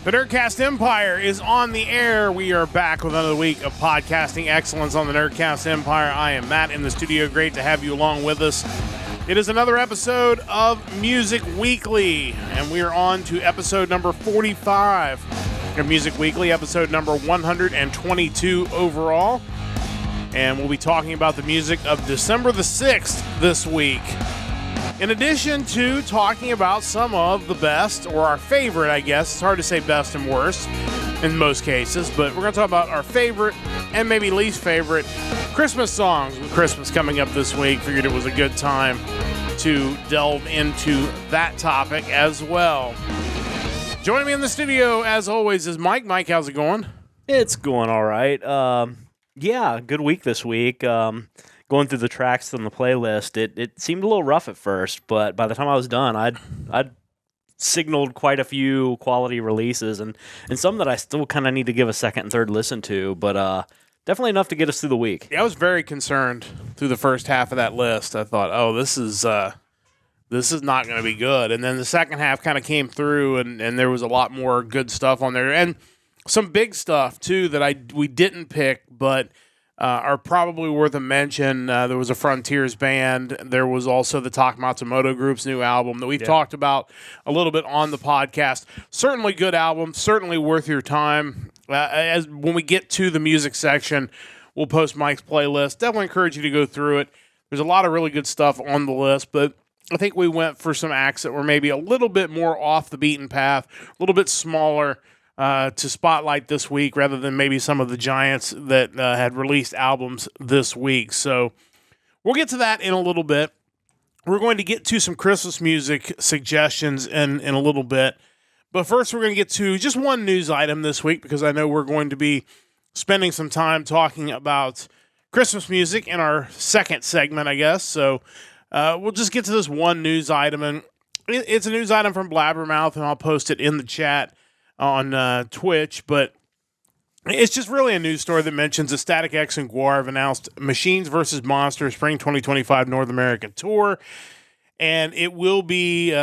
The Nerdcast Empire is on the air. We are back with another week of podcasting excellence on the Nerdcast Empire. I am Matt in the studio. Great to have you along with us. It is another episode of Music Weekly, and we are on to episode number 45 of Music Weekly, episode number 122 overall. And we'll be talking about the music of December the 6th this week. In addition to talking about some of the best, or our favorite, I guess. It's hard to say best and worst in most cases, but we're going to talk about our favorite and maybe least favorite Christmas songs. With Christmas coming up this week, figured it was a good time to delve into that topic as well. Joining me in the studio, as always, is Mike. Mike, how's it going? It's going all right. Yeah, good week this week. Going through the tracks on the playlist, it seemed a little rough at first, but by the time I was done, I'd signaled quite a few quality releases and some that I still kind of need to give a second and third listen to, but definitely enough to get us through the week. Yeah, I was very concerned through the first half of that list. I thought, oh, this is not going to be good. And then the second half kind of came through, and there was a lot more good stuff on there. And some big stuff, too, that we didn't pick, but are probably worth a mention. There was a Frontiers band. There was also the Tak Matsumoto Group's new album that we've talked about a little bit on the podcast. Certainly good album. Certainly worth your time. As when we get to the music section, we'll post Mike's playlist. Definitely encourage you to go through it. There's a lot of really good stuff on the list, but I think we went for some acts that were maybe a little bit more off the beaten path, a little bit smaller, to spotlight this week rather than maybe some of the giants that had released albums this week. So we'll get to that in a little bit. We're going to get to some Christmas music suggestions in a little bit. But first, we're going to get to just one news item this week because I know we're going to be spending some time talking about Christmas music in our second segment, I guess. So we'll just get to this one news item. And it's a news item from Blabbermouth, and I'll post it in the chat on Twitch, but it's just really a news story that mentions that Static X and Gwar have announced Machines vs. Monsters Spring 2025 North American Tour, and it will be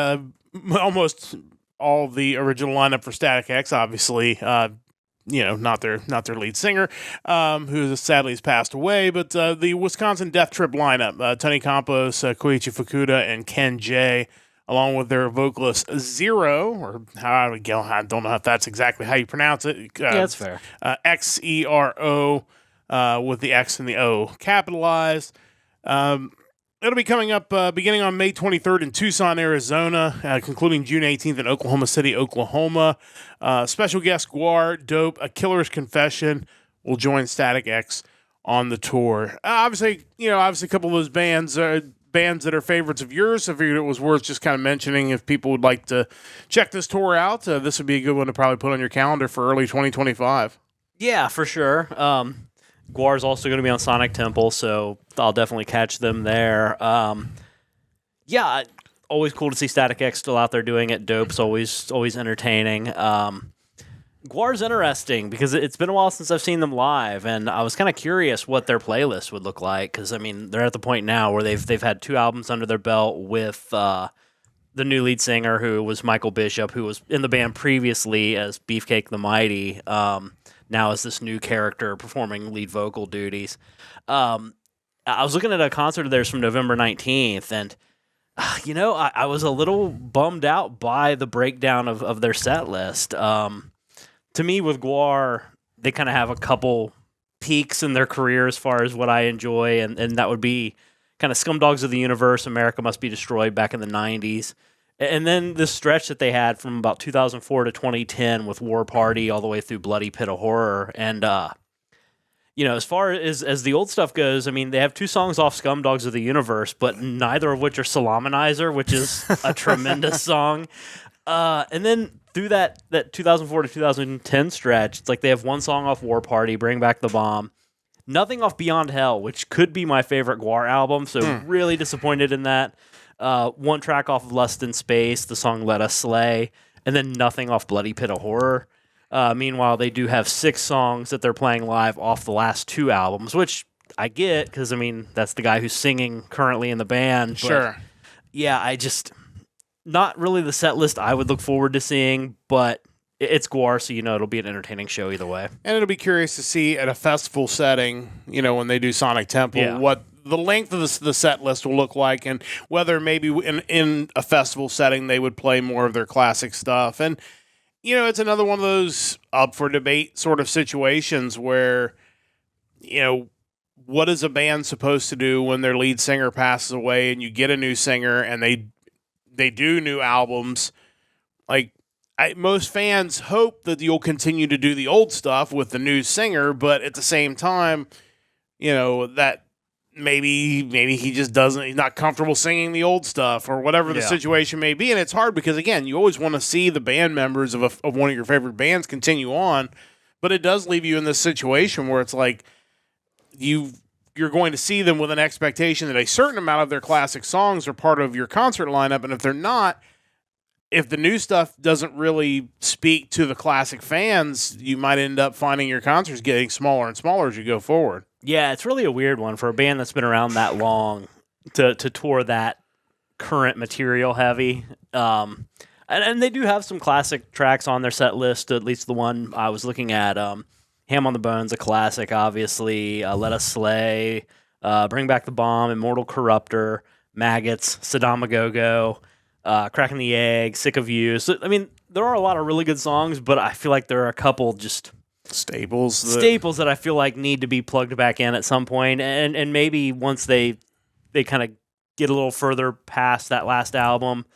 almost all of the original lineup for Static X, obviously, not their lead singer, who sadly has passed away, but the Wisconsin Death Trip lineup, Tony Campos, Koichi Fukuda, and Ken J., along with their vocalist Zero, or how I would go, I don't know if that's exactly how you pronounce it. Yeah, that's fair. Xero, with the X and the O capitalized. It'll be coming up beginning on May 23rd in Tucson, Arizona, concluding June 18th in Oklahoma City, Oklahoma. Special guest Gwar, Dope, A Killer's Confession will join Static X on the tour. Obviously a couple of those bands that are favorites of yours. I figured it was worth just kind of mentioning if people would like to check this tour out. This would be a good one to probably put on your calendar for early 2025. Yeah, for sure. Gwar's also going to be on Sonic Temple, so I'll definitely catch them there. Yeah, always cool to see Static X still out there doing it. Dope's always entertaining. Gwar's interesting because it's been a while since I've seen them live, and I was kind of curious what their playlist would look like because, I mean, they're at the point now where they've had 2 albums under their belt with the new lead singer, who was Michael Bishop, who was in the band previously as Beefcake the Mighty, now as this new character performing lead vocal duties. I was looking at a concert of theirs from November 19th, and I was a little bummed out by the breakdown of their set list. To me, with Gwar, they kind of have a couple peaks in their career as far as what I enjoy, and that would be kind of Scumdogs of the Universe, America Must Be Destroyed back in the 90s. And then this stretch that they had from about 2004 to 2010 with War Party all the way through Bloody Pit of Horror. And, as far as the old stuff goes, I mean, they have 2 songs off Scumdogs of the Universe, but neither of which are Salamanizer, which is a tremendous song. And then through that 2004 to 2010 stretch, it's like they have 1 song off War Party, Bring Back the Bomb, nothing off Beyond Hell, which could be my favorite Gwar album, so really disappointed in that. 1 track off of Lust in Space, the song Let Us Slay, and then nothing off Bloody Pit of Horror. Meanwhile, they do have 6 songs that they're playing live off the last 2 albums, which I get, because, I mean, that's the guy who's singing currently in the band. Sure. Yeah, not really the set list I would look forward to seeing, but it's Guar, so it'll be an entertaining show either way. And it'll be curious to see at a festival setting, when they do Sonic Temple, what the length of the set list will look like, and whether maybe in a festival setting they would play more of their classic stuff. And it's another one of those up for debate sort of situations where, what is a band supposed to do when their lead singer passes away and you get a new singer and they do new albums? Like, most fans hope that you'll continue to do the old stuff with the new singer, but at the same time, that maybe he just he's not comfortable singing the old stuff or whatever the situation may be. And it's hard because, again, you always want to see the band members of one of your favorite bands continue on, but it does leave you in this situation where it's like you're going to see them with an expectation that a certain amount of their classic songs are part of your concert lineup, and if they're not, if the new stuff doesn't really speak to the classic fans, you might end up finding your concerts getting smaller and smaller as you go forward. Yeah, it's really a weird one for a band that's been around that long to tour that current material heavy. And they do have some classic tracks on their set list, at least the one I was looking at. Ham on the Bone's a classic, obviously. Let Us Slay, Bring Back the Bomb, Immortal Corruptor, Maggots, Saddam Go-Go, Cracking the Egg, Sick of You. So, there are a lot of really good songs, but I feel like there are a couple just staples that I feel like need to be plugged back in at some point, and maybe once they kind of get a little further past that last album,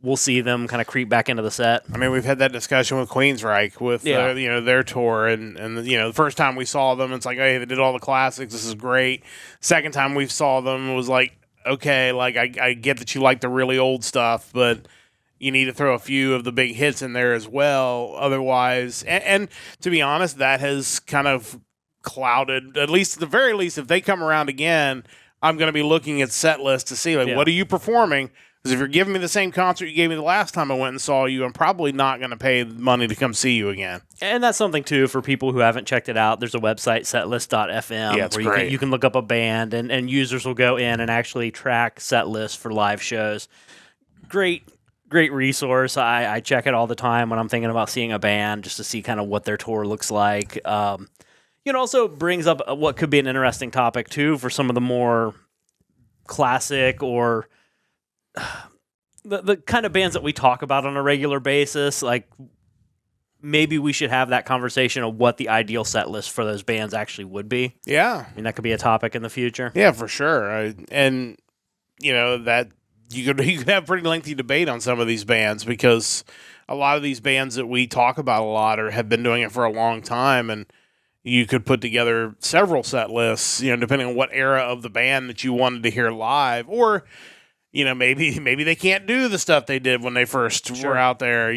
we'll see them kind of creep back into the set. We've had that discussion with Queensryche with their tour, and the first time we saw them, it's like, hey, they did all the classics, this is great. Second time we saw them, it was like, okay, like I get that you like the really old stuff, but you need to throw a few of the big hits in there as well. Otherwise, and to be honest, that has kind of clouded, at least at the very least, if they come around again, I'm going to be looking at set lists to see, what are you performing? Because if you're giving me the same concert you gave me the last time I went and saw you, I'm probably not going to pay money to come see you again. And that's something, too, for people who haven't checked it out. There's a website, setlist.fm, where you can look up a band, and users will go in and actually track set lists for live shows. Great resource. I check it all the time when I'm thinking about seeing a band, just to see kind of what their tour looks like. It also brings up what could be an interesting topic, too, for some of the more classic or the kind of bands that we talk about on a regular basis. Like, maybe we should have that conversation of what the ideal set list for those bands actually would be. Yeah. That could be a topic in the future. Yeah, for sure. That you could have pretty lengthy debate on some of these bands, because a lot of these bands that we talk about a lot have been doing it for a long time, and you could put together several set lists, depending on what era of the band that you wanted to hear live, or maybe they can't do the stuff they did when they first were out there,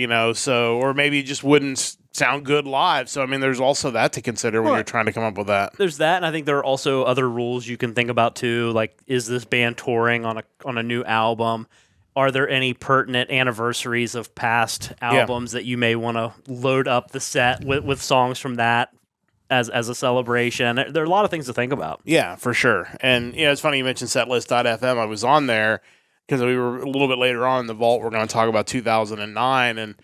or maybe it just wouldn't sound good live. So, there's also that to consider when you're trying to come up with that. There's that, and I think there are also other rules you can think about, too, like, is this band touring on a new album? Are there any pertinent anniversaries of past albums that you may want to load up the set with songs from that as a celebration? There are a lot of things to think about. Yeah, for sure. And, it's funny you mentioned setlist.fm. I was on there because we were a little bit later on in the vault. We're going to talk about 2009, and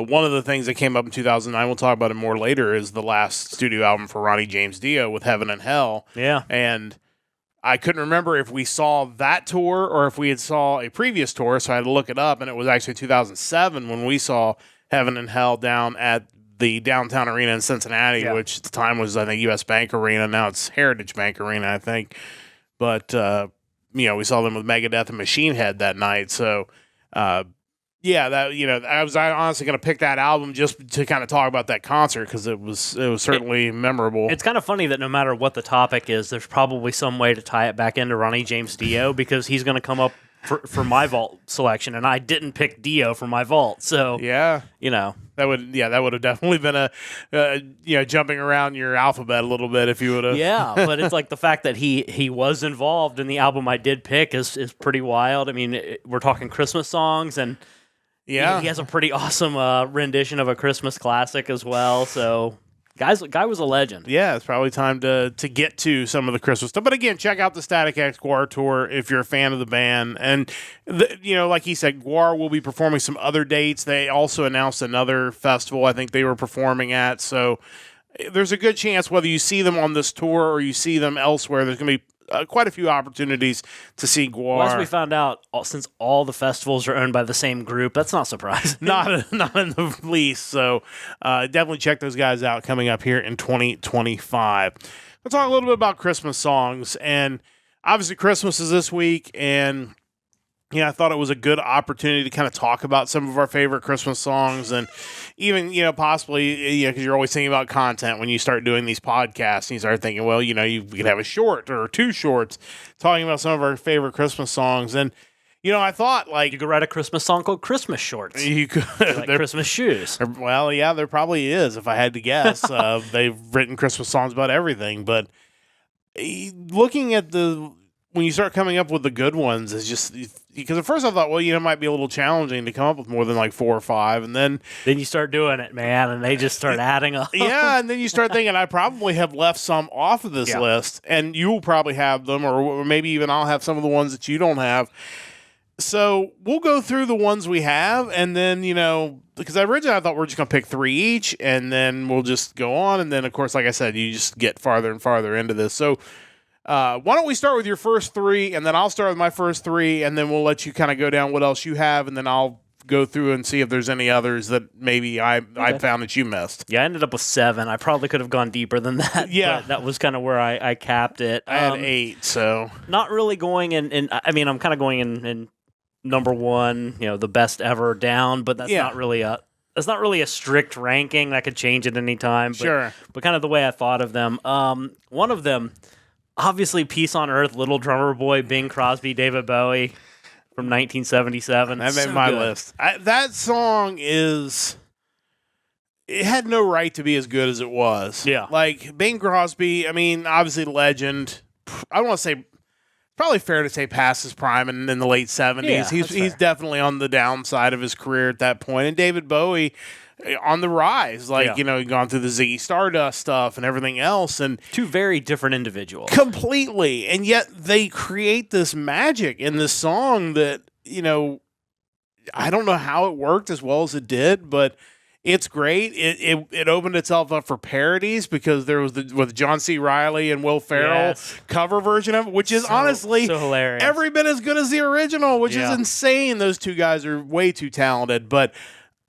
one of the things that came up in 2009, we'll talk about it more later, is the last studio album for Ronnie James Dio with Heaven and Hell. Yeah. And I couldn't remember if we saw that tour or if we had saw a previous tour, so I had to look it up, and it was actually 2007 when we saw Heaven and Hell down at the Downtown Arena in Cincinnati, which at the time was, I think, U.S. Bank Arena. Now it's Heritage Bank Arena, I think. But, we saw them with Megadeth and Machine Head that night. So, I was honestly going to pick that album just to kind of talk about that concert, because it was certainly memorable. It's kind of funny that no matter what the topic is, there's probably some way to tie it back into Ronnie James Dio, because he's going to come up for my vault selection, and I didn't pick Dio for my vault. So that would have definitely been a jumping around your alphabet a little bit if you would have. Yeah, but it's like the fact that he was involved in the album I did pick is pretty wild. We're talking Christmas songs, and he has a pretty awesome rendition of a Christmas classic as well. So Guy was a legend. Yeah, it's probably time to get to some of the Christmas stuff. But again, check out the Static X Guar tour if you're a fan of the band. And, like he said, Guar will be performing some other dates. They also announced another festival I think they were performing at. So there's a good chance whether you see them on this tour or you see them elsewhere, there's going to be quite a few opportunities to see Guar. Well, as we found out, since all the festivals are owned by the same group, that's not surprising. Not in the least. So definitely check those guys out coming up here in 2025. Let's talk a little bit about Christmas songs. And obviously Christmas is this week, and I thought it was a good opportunity to kind of talk about some of our favorite Christmas songs, and even, possibly, because you're always thinking about content when you start doing these podcasts, and you start thinking, well, you could have a short or 2 shorts talking about some of our favorite Christmas songs. And, I thought, like... You could write a Christmas song called Christmas Shorts. You could. Like Christmas shoes. Well, yeah, there probably is, if I had to guess. They've written Christmas songs about everything, but looking at when you start coming up with the good ones, it's just... Because at first I thought, well, it might be a little challenging to come up with more than like 4 or 5, and then you start doing it, man, and they just start adding up. Yeah, and then you start thinking, I probably have left some off of this list, and you'll probably have them, or maybe even I'll have some of the ones that you don't have. So we'll go through the ones we have, and then, because originally I thought we're just going to pick 3 each, and then we'll just go on, and then, of course, like I said, you just get farther and farther into this. So why don't we start with your first 3, and then I'll start with my first 3, and then we'll let you kind of go down what else you have, and then I'll go through and see if there's any others that maybe I found that you missed. Yeah, I ended up with 7. I probably could have gone deeper than that. Yeah. But that was kind of where I capped it. I had 8, so. Not really going in I'm kind of going in number 1, the best ever down, but that's not really a strict ranking. That could change at any time. But, sure. But kind of the way I thought of them. One of them... Obviously, Peace on Earth, Little Drummer Boy, Bing Crosby, David Bowie from 1977. That made my list. That song it had no right to be as good as it was. Yeah. Like, Bing Crosby, obviously legend. I don't want to say, probably fair to say past his prime in the late 70s. Yeah, he's definitely on the downside of his career at that point. And David Bowie... on the rise, gone through the Ziggy Stardust stuff and everything else, and 2 very different individuals, completely, and yet they create this magic in this song that I don't know how it worked as well as it did, but it's great. It opened itself up for parodies because there was with John C. Reilly and Will Ferrell cover version of it, which is honestly so hilarious, every bit as good as the original, which is insane. Those 2 guys are way too talented, but.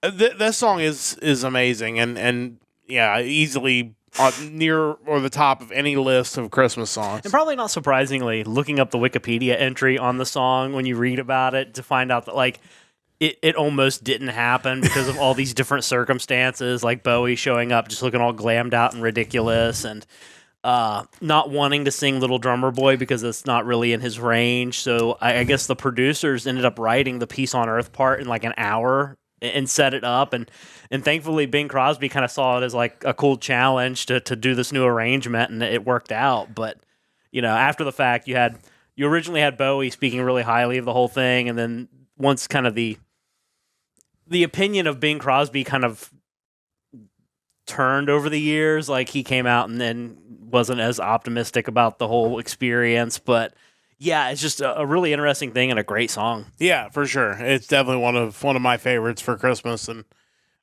This song is amazing and easily near or the top of any list of Christmas songs. And probably not surprisingly, looking up the Wikipedia entry on the song when you read about it to find out that it almost didn't happen because of all these different circumstances, like Bowie showing up just looking all glammed out and ridiculous, and not wanting to sing Little Drummer Boy because it's not really in his range. So I guess the producers ended up writing the Peace on Earth part in like an hour and set it up, and thankfully Bing Crosby kind of saw it as like a cool challenge to do this new arrangement, and it worked out. But after the fact, you originally had Bowie speaking really highly of the whole thing, and then once kind of the opinion of Bing Crosby kind of turned over the years, like he came out and then wasn't as optimistic about the whole experience, but. Yeah, it's just a really interesting thing and a great song. Yeah, for sure. It's definitely one of my favorites for Christmas, and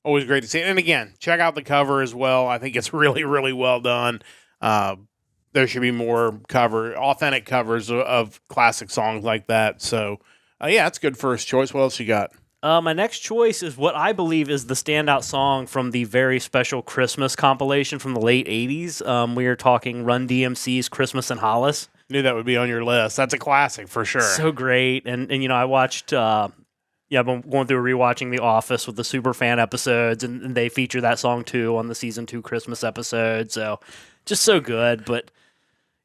always great to see it. And again, check out the cover as well. I think it's really, really well done. There should be more authentic covers of classic songs like that. So, it's a good first choice. What else you got? My next choice is what I believe is the standout song from the very special Christmas compilation from the late 80s. We are talking Run DMC's Christmas in Hollis. Knew that would be on your list. That's a classic for sure. So great. And I watched, I've been going through rewatching The Office with the Superfan episodes, and they feature that song too on the season 2 Christmas episode. So just so good. But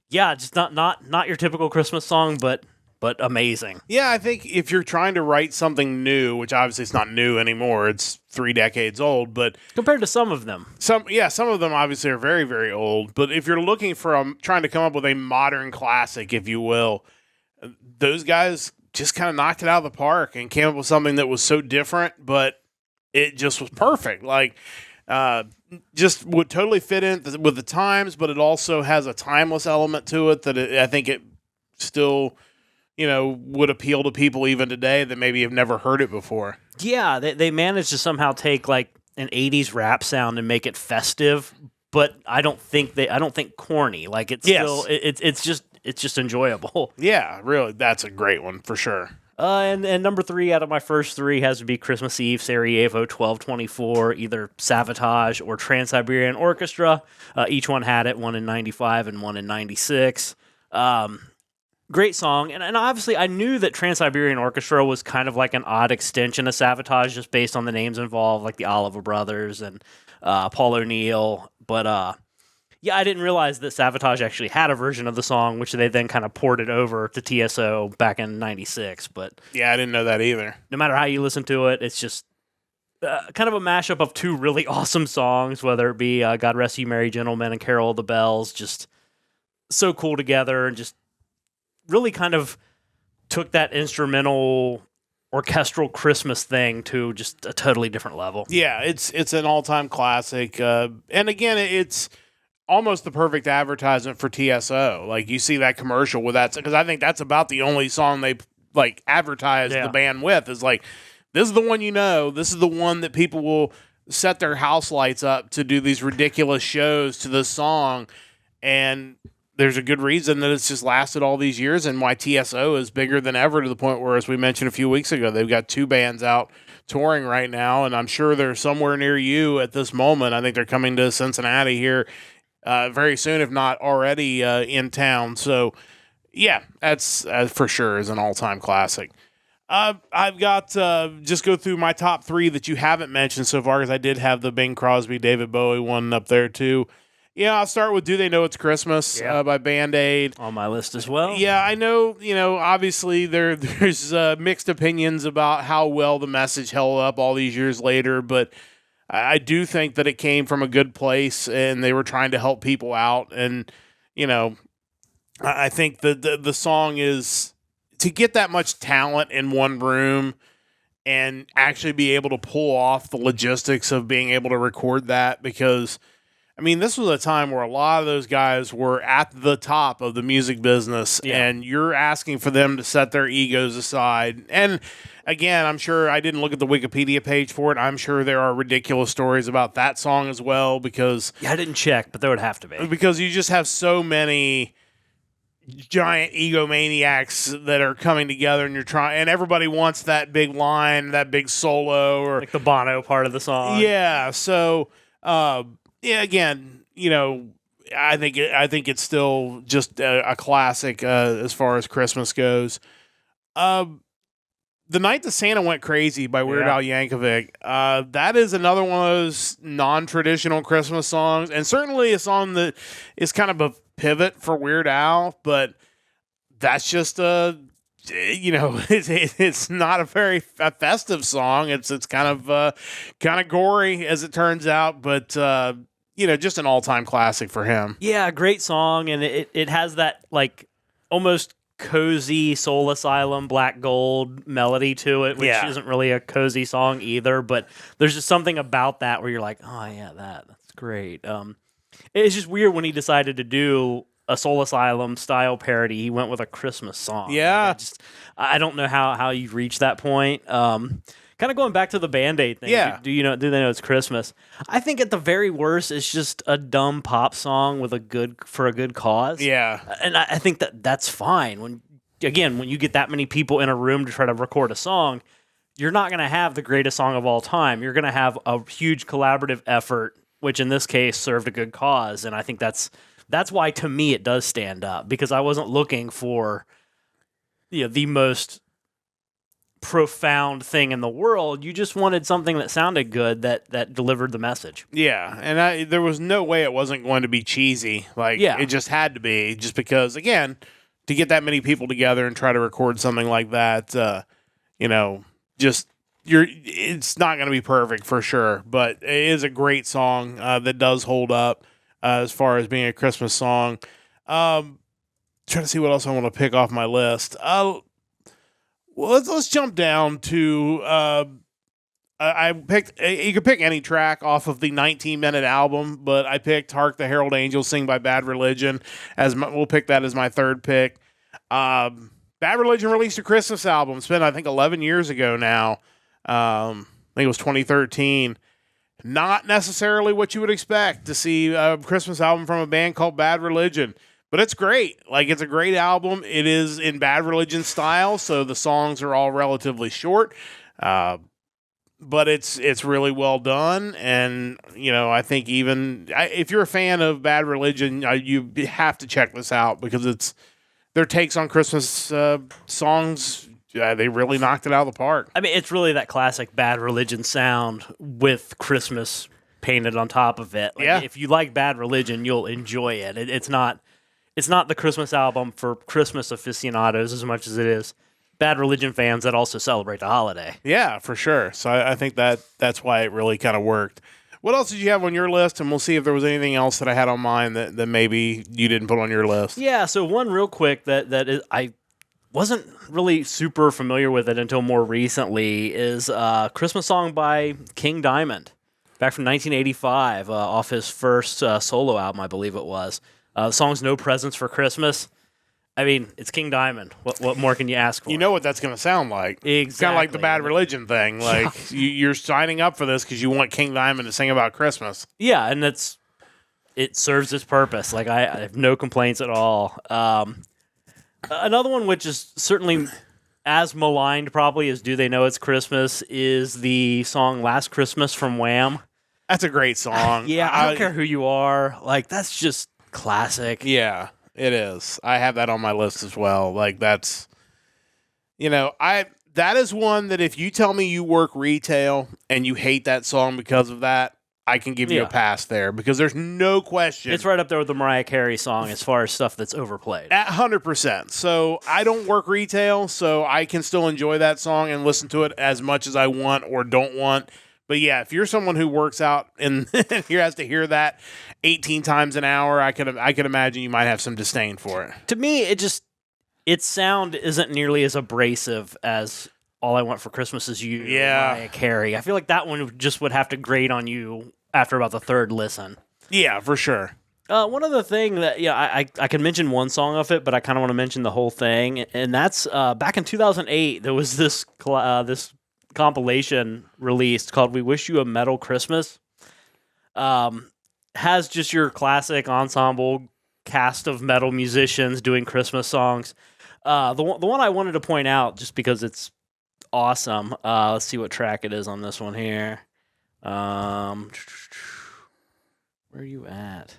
yeah, just not your typical Christmas song, but amazing. Yeah, I think if you're trying to write something new, which obviously it's not new anymore, it's 3 decades old, but compared to some of them, some of them obviously are very, very old. But if you're looking for trying to come up with a modern classic, if you will, those guys just kind of knocked it out of the park and came up with something that was so different, but it just was perfect. Like just would totally fit in with the times, but it also has a timeless element to it that I think it still, would appeal to people even today that maybe have never heard it before. Yeah, they managed to somehow take like an 80s rap sound and make it festive, but I don't think corny. Like it's still it's just enjoyable. Yeah, really, that's a great one for sure. And number 3 out of my first 3 has to be Christmas Eve, Sarajevo 1224, either Sabotage or Trans-Siberian Orchestra. Each one had it, one in 95 and one in 96. Great song. And obviously I knew that Trans-Siberian Orchestra was kind of like an odd extension of Sabotage just based on the names involved, like the Oliver Brothers and Paul O'Neill. But yeah, I didn't realize that Sabotage actually had a version of the song, which they then kind of ported over to TSO back in 96. But yeah, I didn't know that either. No matter how you listen to it, it's just kind of a mashup of 2 really awesome songs, whether it be God Rest You Merry Gentlemen and Carol of the Bells. Just so cool together, and just really kind of took that instrumental orchestral Christmas thing to just a totally different level. Yeah, it's an all-time classic. And again, it's almost the perfect advertisement for TSO. Like, you see that commercial with that, because I think that's about the only song they like advertise the band with, is like, this is the one, this is the one that people will set their house lights up to do these ridiculous shows to this song. And there's a good reason that it's just lasted all these years, and why TSO is bigger than ever, to the point where, as we mentioned a few weeks ago, they've got 2 bands out touring right now, and I'm sure they're somewhere near you at this moment. I think they're coming to Cincinnati here very soon, if not already in town. So, yeah, that's for sure is an all-time classic. I've got just go through my top 3 that you haven't mentioned so far, because I did have the Bing Crosby, David Bowie one up there too. Yeah, I'll start with Do They Know It's Christmas by Band-Aid. On my list as well. Yeah, I know, obviously there's mixed opinions about how well the message held up all these years later, but I do think that it came from a good place, and they were trying to help people out. And, I think the song is, to get that much talent in one room and actually be able to pull off the logistics of being able to record that, because this was a time where a lot of those guys were at the top of the music business, and you're asking for them to set their egos aside. And again, I'm sure, I didn't look at the Wikipedia page for it, I'm sure there are ridiculous stories about that song as well, because... Yeah, I didn't check, but there would have to be. Because you just have so many giant egomaniacs that are coming together, and and everybody wants that big line, that big solo, or... like the Bono part of the song. Yeah, so... yeah, again, I think it's still just a classic as far as Christmas goes. The Night That Santa Went Crazy by Weird Al Yankovic. That is another one of those non-traditional Christmas songs, and certainly a song that is kind of a pivot for Weird Al, but that's just it's not a very festive song. It's kind of gory, as it turns out, but just an all-time classic for him. Yeah, great song, and it has that like almost cozy Soul Asylum Black Gold melody to it, which isn't really a cozy song either, but there's just something about that where you're like, oh yeah, that's great. It's just weird when he decided to do a Soul Asylum style parody. He went with a Christmas song. Yeah. I don't know how you reach that point. Kind of going back to the Band-Aid thing. Yeah. Do they know it's Christmas? I think at the very worst, it's just a dumb pop song with for a good cause. Yeah. And I think that's fine. When you get that many people in a room to try to record a song, you're not going to have the greatest song of all time. You're going to have a huge collaborative effort, which in this case served a good cause. And I think that's why, to me, it does stand up, because I wasn't looking for the most profound thing in the world. You just wanted something that sounded good, that delivered the message. Yeah, and there was no way it wasn't going to be cheesy. It just had to be, just because, again, to get that many people together and try to record something like that, it's not going to be perfect for sure, but it is a great song that does hold up as far as being a Christmas song. Trying to see what else I want to pick off my list. Well, let's jump down to I picked. You could pick any track off of the 19-minute album, but I picked "Hark the Herald Angels Sing" by Bad Religion we'll pick that as my third pick. Bad Religion released a Christmas album. It's been, I think, 11 years ago now. I think it was 2013. Not necessarily what you would expect to see a Christmas album from a band called Bad Religion. But it's great. Like, it's a great album. It is in Bad Religion style, so the songs are all relatively short. But it's really well done. And, I think if you're a fan of Bad Religion, you have to check this out because it's their takes on Christmas songs. They really knocked it out of the park. I mean, it's really that classic Bad Religion sound with Christmas painted on top of it. Like, if you like Bad Religion, you'll enjoy it. It's not the Christmas album for Christmas aficionados as much as it is Bad Religion fans that also celebrate the holiday. Yeah, for sure. So I think that's why it really kind of worked. What else did you have on your list? And we'll see if there was anything else that I had on mine that maybe you didn't put on your list. Yeah, so one real quick that is, I wasn't really super familiar with it until more recently is a Christmas song by King Diamond, back from 1985, off his first solo album, I believe it was. The song's No Presents for Christmas. I mean, it's King Diamond. What more can you ask for? You know what that's going to sound like. Exactly. It's kind of like the Bad Religion thing. Like, you're signing up for this because you want King Diamond to sing about Christmas. Yeah, and it serves its purpose. Like, I have no complaints at all. Another one which is certainly as maligned probably as Do They Know It's Christmas is the song Last Christmas from Wham. That's a great song. Yeah, I don't care who you are. Like, that's just classic. Yeah, it is. I have that on my list as well. Like, that's, that is one that if you tell me you work retail and you hate that song because of that, I can give you a pass there because there's no question. It's right up there with the Mariah Carey song as far as stuff that's overplayed. At 100%. So I don't work retail, so I can still enjoy that song and listen to it as much as I want or don't want. But yeah, if you're someone who works out and has to hear that 18 times an hour, I can imagine you might have some disdain for it. To me, its sound isn't nearly as abrasive as All I Want for Christmas Is You, Mariah Carey. I feel like that one would have to grate on you after about the third listen. Yeah, for sure. One other thing that I can mention one song of it, but I kind of want to mention the whole thing, and that's back in 2008 there was this compilation released called "We Wish You a Metal Christmas." Has just your classic ensemble cast of metal musicians doing Christmas songs. The one I wanted to point out just because it's awesome. Let's see what track it is on this one here. Where are you at?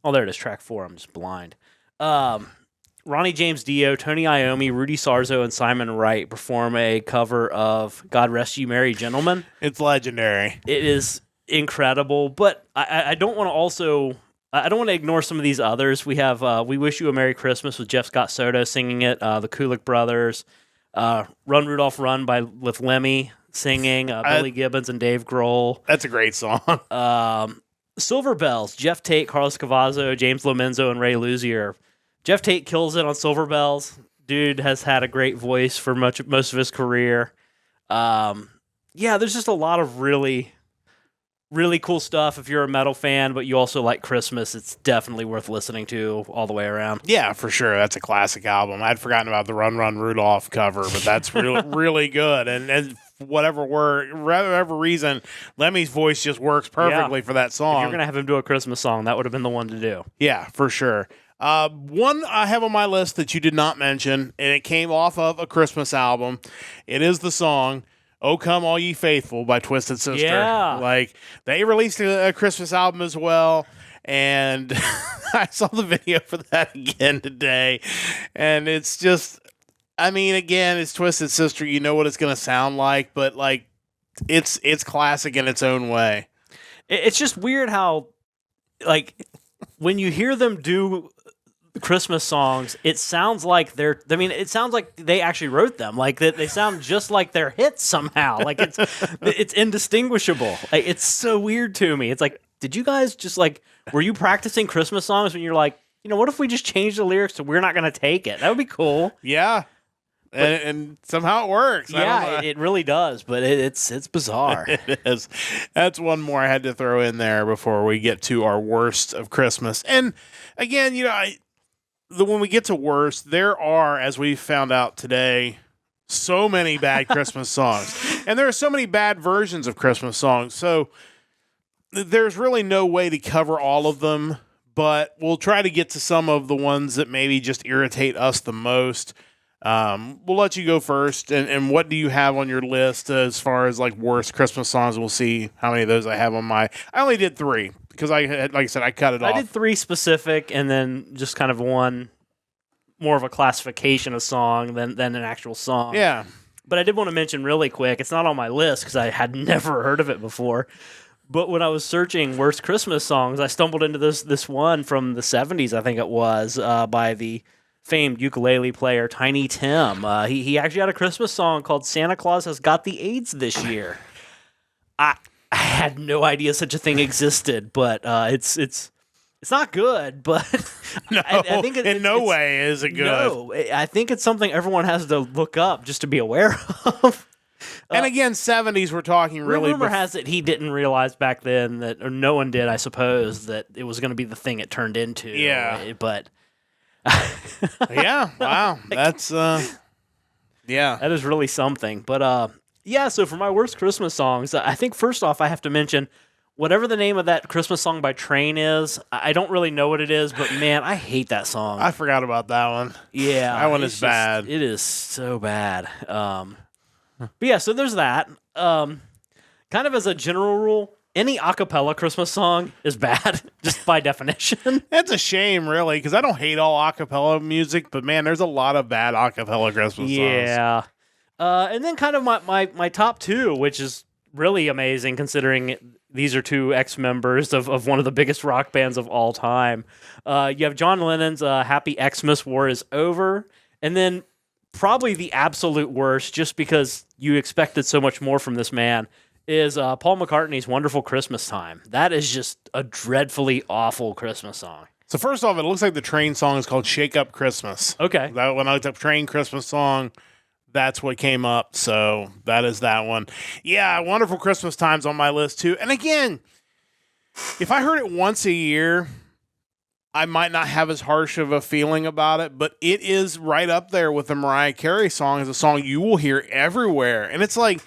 Oh, there it is, track 4. I'm just blind. Ronnie James Dio, Tony Iommi, Rudy Sarzo, and Simon Wright perform a cover of God Rest You Merry Gentlemen. It's legendary. It is incredible, but I don't want to also... I don't want to ignore some of these others. We have We Wish You a Merry Christmas with Jeff Scott Soto singing it, the Kulick Brothers, Run Rudolph Run with Lemmy singing, Billy Gibbons and Dave Grohl. That's a great song. Silver Bells, Jeff Tate, Carlos Cavazo, James Lomenzo, and Ray Luzier. Jeff Tate kills it on Silver Bells. Dude has had a great voice for most of his career. There's just a lot of really, really cool stuff if you're a metal fan, but you also like Christmas. It's definitely worth listening to all the way around. Yeah, for sure. That's a classic album. I'd forgotten about the Run Run Rudolph cover, but that's really, really good. And whatever reason, Lemmy's voice just works perfectly for that song. If you're going to have him do a Christmas song, that would have been the one to do. Yeah, for sure. One I have on my list that you did not mention, and it came off of a Christmas album. It is the song "Oh Come All Ye Faithful" by Twisted Sister. Yeah. Like, they released a Christmas album as well, and I saw the video for that again today, and it's just... I mean, again, it's Twisted Sister. You know what it's going to sound like, but like, it's classic in its own way. It's just weird how, like, when you hear them do Christmas songs, it sounds like it sounds like they actually wrote them. Like, they sound just like their hits somehow. Like, it's indistinguishable. Like, it's so weird to me. It's like, did you guys just, like, were you practicing Christmas songs when you're like, what if we just change the lyrics to "We're Not Gonna Take It"? That would be cool. Yeah. and somehow it works. Yeah, it really does, but it's bizarre. It is. That's one more I had to throw in there before we get to our worst of Christmas. And again, when we get to worst, there are, as we found out today, so many bad Christmas songs, and there are so many bad versions of Christmas songs. So there's really no way to cover all of them, but we'll try to get to some of the ones that maybe just irritate us the most. We'll let you go first, and what do you have on your list as far as like worst Christmas songs? We'll see how many of those I have on my. I only did 3 because I had, like I said, I cut it off. I did 3 specific, and then just kind of one more of a classification of song than an actual song. Yeah, but I did want to mention really quick. It's not on my list because I had never heard of it before. But when I was searching worst Christmas songs, I stumbled into this one from the 70s, I think it was, by the famed ukulele player Tiny Tim. He actually had a Christmas song called "Santa Claus Has Got the AIDS This Year." I had no idea such a thing existed, but it's not good. But no, I think in no way is it good. No, I think it's something everyone has to look up just to be aware of. And again, 70s we're talking really. Rumor has it he didn't realize back then that, or no one did, I suppose, that it was going to be the thing it turned into. Yeah, but. Yeah, wow, that's yeah, that is really something. But yeah, so for my worst Christmas songs, I think first off I have to mention whatever the name of that Christmas song by Train is. I don't really know what it is, but man, I hate that song. I forgot about that one. Yeah, that one is bad. It is so bad. But yeah, so there's that. Kind of as a general rule, any a cappella Christmas song is bad, just by definition. That's a shame, really, because I don't hate all a cappella music, but man, there's a lot of bad a cappella Christmas songs. Yeah. And then kind of my top 2, which is really amazing considering these are 2 ex-members of one of the biggest rock bands of all time. You have John Lennon's Happy Xmas, War Is Over, and then probably the absolute worst, just because you expected so much more from this man, is Paul McCartney's Wonderful Christmas Time. That is just a dreadfully awful Christmas song. So first off, it looks like the Train song is called Shake Up Christmas. Okay. When I looked up Train Christmas song, that's what came up. So that is that one. Yeah, Wonderful Christmas Time's on my list too. And again, if I heard it once a year, I might not have as harsh of a feeling about it, but it is right up there with the Mariah Carey song as a song you will hear everywhere. And it's like,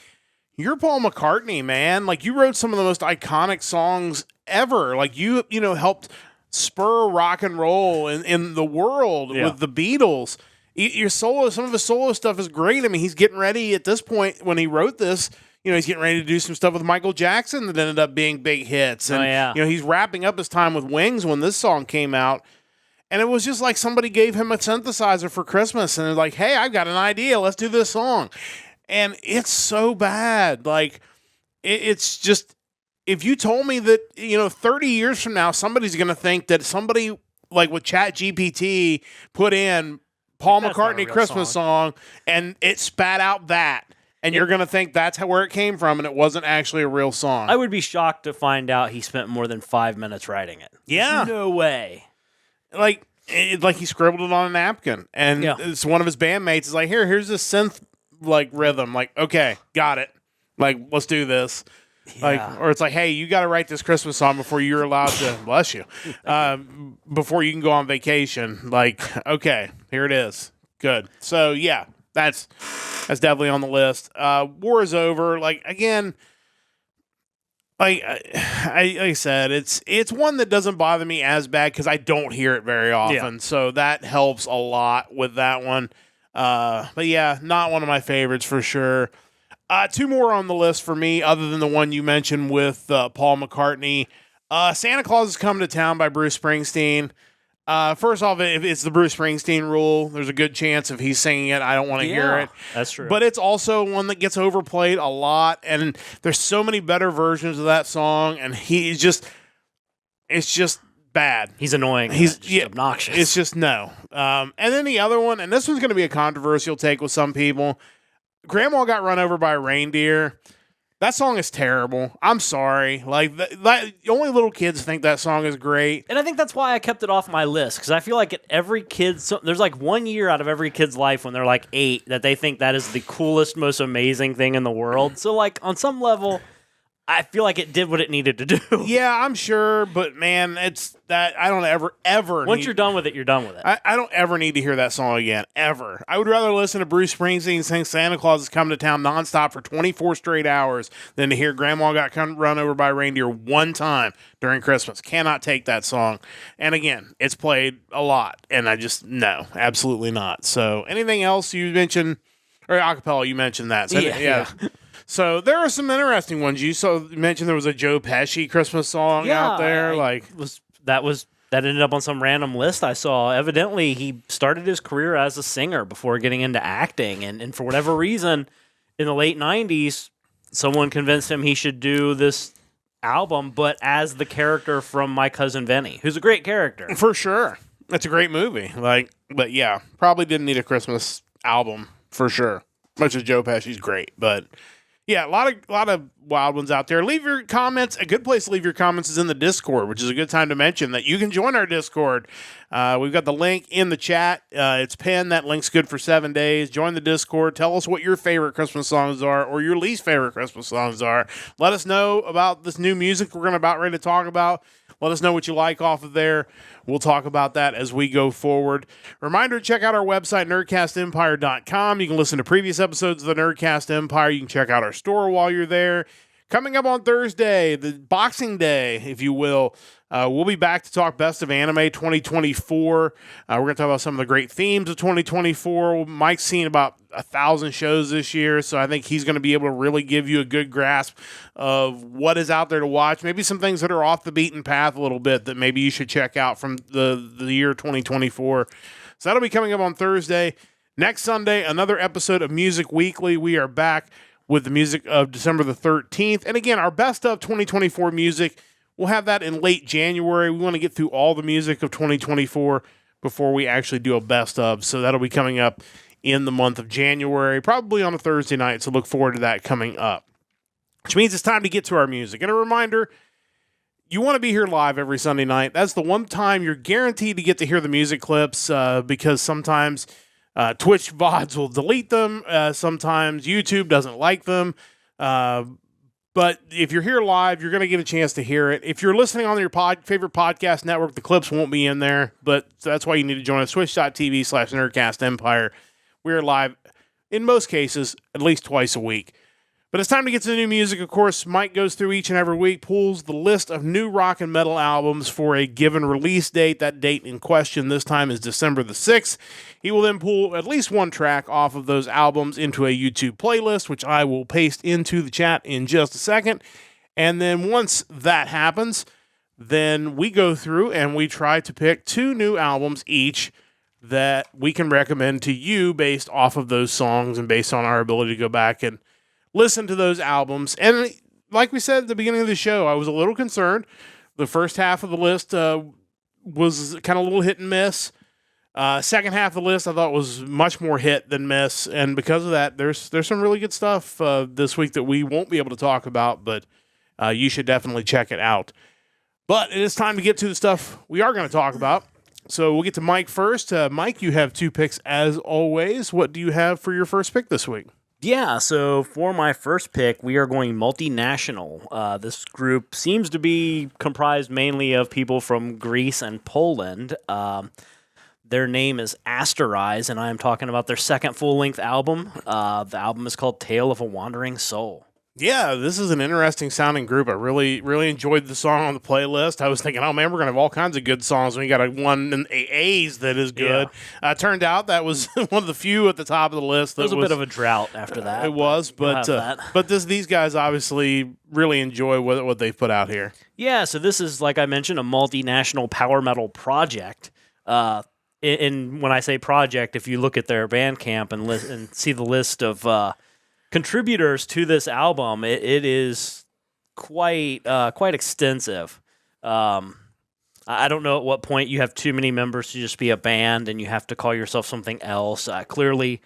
you're Paul McCartney, man. Like, you wrote some of the most iconic songs ever. Like, you helped spur rock and roll in the world with the Beatles. Your solo, some of his solo stuff is great. I mean, he's getting ready at this point when he wrote this. He's getting ready to do some stuff with Michael Jackson that ended up being big hits. And, he's wrapping up his time with Wings when this song came out. And it was just like somebody gave him a synthesizer for Christmas. And they're like, hey, I've got an idea. Let's do this song. And it's so bad. Like, it's just, if you told me that, 30 years from now, somebody's going to think that somebody, like with ChatGPT, put in Paul McCartney Christmas song and it spat out that. And you're going to think that's where it came from, and it wasn't actually a real song. I would be shocked to find out he spent more than 5 minutes writing it. Yeah. There's no way. Like he scribbled it on a napkin. And it's one of his bandmates is like, here's this synth rhythm. Like, okay, got it. Like, let's do this. Yeah. Or it's like, hey, you got to write this Christmas song before you're allowed to, bless you, before you can go on vacation. Like, okay, here it is. Good. So, yeah, that's definitely on the list. War Is Over. Like, again, like I said, it's one that doesn't bother me as bad because I don't hear it very often. So that helps a lot with that one. But yeah, not one of my favorites for sure. 2 more on the list for me, other than the one you mentioned with Paul McCartney. Santa Claus Is Coming to Town by Bruce Springsteen. First off, if it's the Bruce Springsteen rule, there's a good chance if he's singing it, I don't want to hear it. That's true. But it's also one that gets overplayed a lot, and there's so many better versions of that song, and it's just bad. He's annoying. He's just obnoxious. It's just no. And then the other one, and this one's going to be a controversial take with some people. Grandma Got Run Over by a Reindeer. That song is terrible. I'm sorry. Like, only little kids think that song is great. And I think that's why I kept it off my list, because I feel like every kid's, there's like 1 year out of every kid's life when they're like 8 that they think that is the coolest, most amazing thing in the world. So, like, on some level, I feel like it did what it needed to do. Yeah, I'm sure, but man, it's that I don't ever. Once you're done with it, you're done with it. I don't ever need to hear that song again, ever. I would rather listen to Bruce Springsteen sing Santa Claus is Coming to Town nonstop for 24 straight hours than to hear Grandma Got Run Over by a Reindeer one time during Christmas. Cannot take that song. And again, it's played a lot, and I just, no, absolutely not. So anything else you mentioned, or acapella, you mentioned that. So, yeah. So there are some interesting ones. You mentioned there was a Joe Pesci Christmas song out there. That ended up on some random list I saw. Evidently, he started his career as a singer before getting into acting, and for whatever reason, in the late '90s, someone convinced him he should do this album, but as the character from My Cousin Vinny, who's a great character for sure. It's a great movie. But yeah, probably didn't need a Christmas album for sure. Much as Joe Pesci's great, but. Yeah, a lot of wild ones out there. Leave your comments. A good place to leave your comments is in the Discord, which is a good time to mention that you can join our Discord. We've got the link in the chat. It's pinned. That link's good for 7 days. Join the Discord. Tell us what your favorite Christmas songs are or your least favorite Christmas songs are. Let us know about this new music we're about ready to talk about. Let us know what you like off of there. We'll talk about that as we go forward. Reminder to check out our website, nerdcastempire.com. You can listen to previous episodes of the Nerdcast Empire. You can check out our store while you're there. Coming up on Thursday, the Boxing Day, if you will, we'll be back to talk Best of Anime 2024. We're going to talk about some of the great themes of 2024. Mike's seen about 1,000 shows this year, so I think he's going to be able to really give you a good grasp of what is out there to watch. Maybe some things that are off the beaten path a little bit that maybe you should check out from the year 2024. So that'll be coming up on Thursday. Next Sunday, another episode of Music Weekly. We are back with the music of December the 13th. And again, our best of 2024 music, we'll have that in late January. We want to get through all the music of 2024 before we actually do a best of. So that'll be coming up in the month of January, probably on a Thursday night. So look forward to that coming up, which means it's time to get to our music. And a reminder, you want to be here live every Sunday night. That's the one time you're guaranteed to get to hear the music clips because sometimes Twitch VODs will delete them. Sometimes YouTube doesn't like them. But if you're here live, you're going to get a chance to hear it. If you're listening on your favorite podcast network, the clips won't be in there. But that's why you need to join us, twitch.tv/NerdcastEmpire. We're live, in most cases, at least twice a week. But it's time to get to the new music, of course. Mike goes through each and every week, pulls the list of new rock and metal albums for a given release date. That date in question this time is December the 6th. He will then pull at least one track off of those albums into a YouTube playlist, which I will paste into the chat in just a second. And then once that happens, then we go through and we try to pick 2 new albums each that we can recommend to you based off of those songs and based on our ability to go back and listen to those albums. And like we said at the beginning of the show, I was a little concerned. The first half of the list was kind of a little hit and miss. Second half of the list I thought was much more hit than miss. And because of that, there's some really good stuff this week that we won't be able to talk about, but you should definitely check it out. But it is time to get to the stuff we are going to talk about. So we'll get to Mike first. Mike, you have 2 picks as always. What do you have for your first pick this week? Yeah, so for my first pick, we are going multinational. This group seems to be comprised mainly of people from Greece and Poland. Their name is Asterise, and I am talking about their second full-length album. The album is called Tale of a Wandering Soul. Yeah, this is an interesting sounding group. I really, really enjoyed the song on the playlist. I was thinking, oh man, we're going to have all kinds of good songs. We got one in A's that is good. Yeah. Turned out that was one of the few at the top of the list. There was a bit of a drought after that. It was, but these guys obviously really enjoy what they've put out here. Yeah, so this is, like I mentioned, a multinational power metal project. And when I say project, if you look at their Bandcamp and see the list of contributors to this album, it is quite extensive. I don't know at what point you have too many members to just be a band and you have to call yourself something else. Clearly,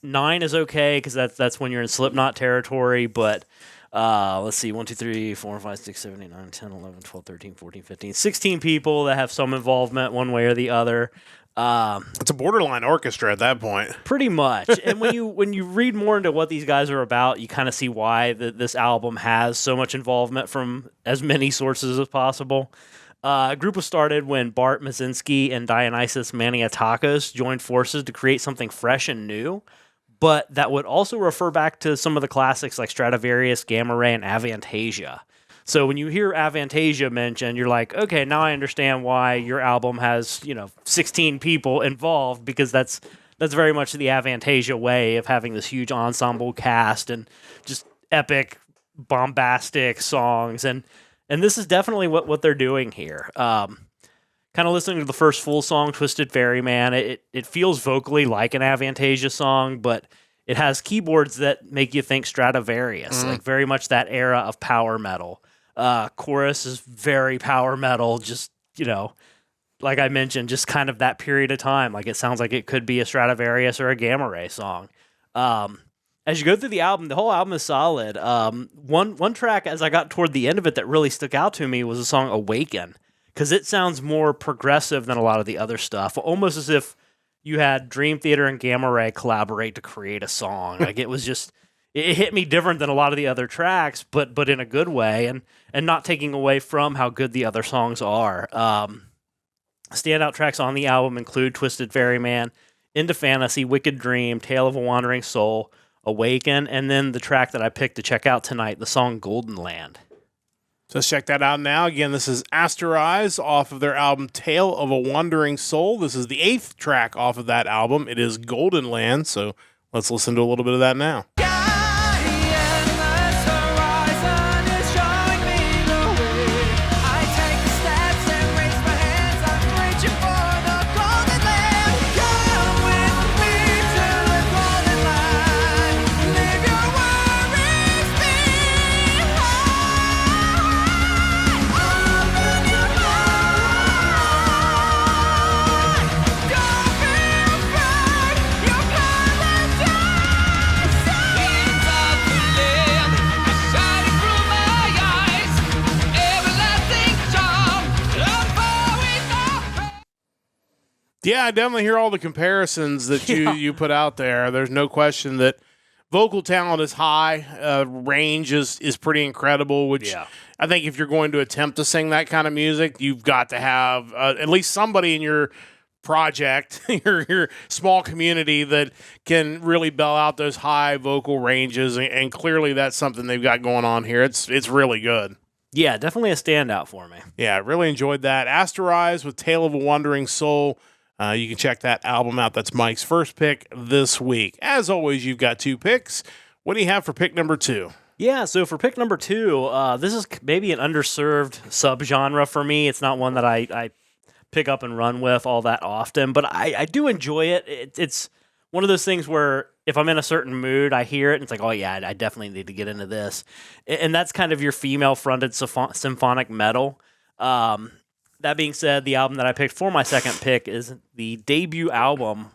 9 is okay because that's when you're in Slipknot territory, but let's see, 1, 2, 3, 4, 5, 6, 7, 8, 9, 10, 11, 12, 13, 14, 15, 16 people that have some involvement one way or the other. It's a borderline orchestra at that point. Pretty much. And when you read more into what these guys are about, you kind of see why this album has so much involvement from as many sources as possible. A group was started when Bart Mazinski and Dionysus Maniatakos joined forces to create something fresh and new, but that would also refer back to some of the classics like Stradivarius, Gamma Ray, and Avantasia. So when you hear Avantasia mentioned, you're like, okay, now I understand why your album has, 16 people involved, because that's very much the Avantasia way of having this huge ensemble cast and just epic, bombastic songs. And this is definitely what they're doing here. Kind of listening to the first full song, Twisted Ferryman, it feels vocally like an Avantasia song, but it has keyboards that make you think Stradivarius, like very much that era of power metal. Chorus is very power metal, just, like I mentioned, just kind of that period of time. Like it sounds like it could be a Stradivarius or a Gamma Ray song. As you go through the album, the whole album is solid. One track, as I got toward the end of it, that really stuck out to me was the song Awaken, because it sounds more progressive than a lot of the other stuff, almost as if you had Dream Theater and Gamma Ray collaborate to create a song. Like it was just... It hit me different than a lot of the other tracks, but in a good way, and not taking away from how good the other songs are. Standout tracks on the album include Twisted Ferryman, Into Fantasy, Wicked Dream, Tale of a Wandering Soul, Awaken, and then the track that I picked to check out tonight, the song Golden Land. So let's check that out now. Again, this is Asterise off of their album Tale of a Wandering Soul. This is the 8th track off of that album. It is Golden Land, so let's listen to a little bit of that now. Yeah, I definitely hear all the comparisons that you put out there. There's no question that vocal talent is high. Range is pretty incredible, which I think if you're going to attempt to sing that kind of music, you've got to have at least somebody in your project, your small community that can really bell out those high vocal ranges. And clearly that's something they've got going on here. It's really good. Yeah, definitely a standout for me. Yeah, really enjoyed that. Asterise with Tale of a Wandering Soul. You can check that album out. That's Mike's first pick this week. As always, you've got 2 picks. What do you have for pick number 2? Yeah, so for pick number 2, this is maybe an underserved subgenre for me. It's not one that I pick up and run with all that often, but I do enjoy it. It's one of those things where if I'm in a certain mood, I hear it, and it's like, oh yeah, I definitely need to get into this. And that's kind of your female-fronted symphonic metal. That being said, the album that I picked for my second pick is the debut album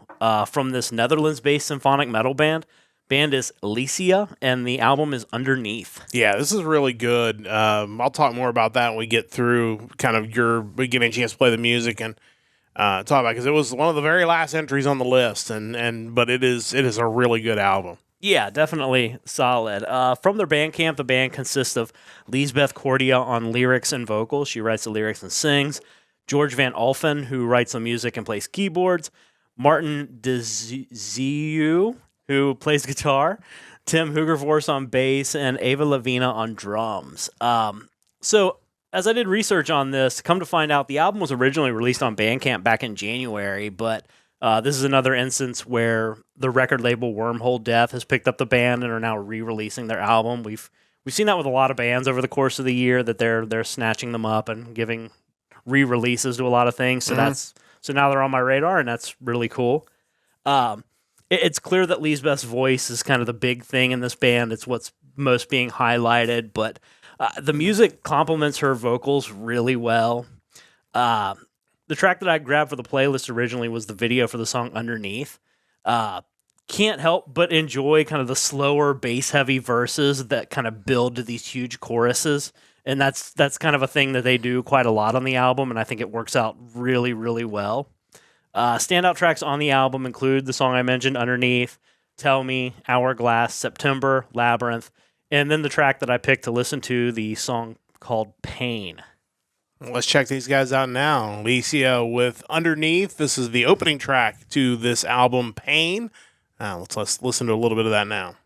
from this Netherlands-based symphonic metal band. Band is Ylisia, and the album is Underneath. Yeah, this is really good. I'll talk more about that when we get through kind of we getting a chance to play the music and talk about it, because it was one of the very last entries on the list, but it is a really good album. Yeah, definitely solid. From their Bandcamp, the band consists of Lisbeth Cordia on lyrics and vocals. She writes the lyrics and sings. George Van Alphen, who writes the music and plays keyboards. Martin de Ziu, who plays guitar. Tim Hugervorst on bass. And Ava Lavina on drums. So, as I did research on this, come to find out, the album was originally released on Bandcamp back in January, but this is another instance where the record label Wormhole Death has picked up the band and are now re-releasing their album. We've seen that with a lot of bands over the course of the year, that they're snatching them up and giving re-releases to a lot of things. So so now they're on my radar, and that's really cool. It's clear that Lisbeth's voice is kind of the big thing in this band. It's what's most being highlighted, but the music complements her vocals really well. The track that I grabbed for the playlist originally was the video for the song Underneath. can't help but enjoy kind of the slower bass heavy verses that kind of build to these huge choruses. And that's kind of a thing that they do quite a lot on the album, and I think it works out really, really well. Standout tracks on the album include the song I mentioned, Underneath, Tell Me, Hourglass, September, Labyrinth, and then the track that I picked to listen to, the song called Pain. Let's check these guys out now. Ylisia with Underneath. This is the opening track to this album, Pain. Let's listen to a little bit of that now.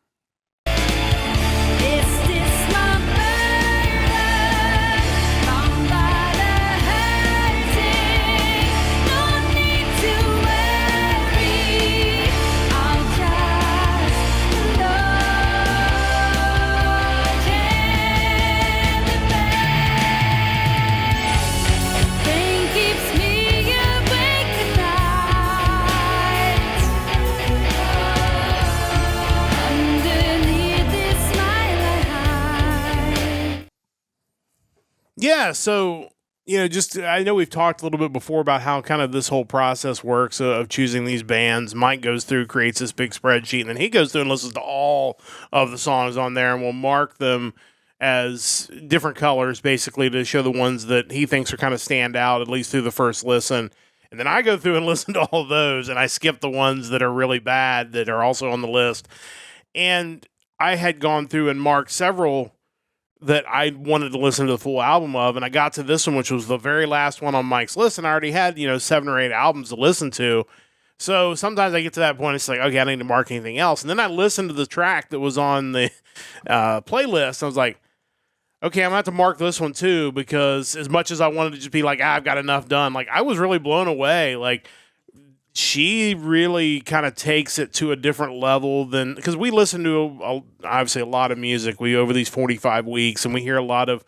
Yeah, so, I know we've talked a little bit before about how kind of this whole process works of choosing these bands. Mike goes through, creates this big spreadsheet, and then he goes through and listens to all of the songs on there, and will mark them as different colors, basically, to show the ones that he thinks are kind of stand out, at least through the first listen. And then I go through and listen to all of those, and I skip the ones that are really bad that are also on the list. And I had gone through and marked several that I wanted to listen to the full album of, and I got to this one, which was the very last one on Mike's list, and I already had, 7 or 8 albums to listen to. So sometimes I get to that point, it's like, okay, I need to mark anything else. And then I listened to the track that was on the playlist. I was like, okay, I'm going to have to mark this one too, because as much as I wanted to just be like, I've got enough done, like, I was really blown away. Like, she really kind of takes it to a different level than, because we listen to obviously a lot of music over these 45 weeks, and we hear a lot of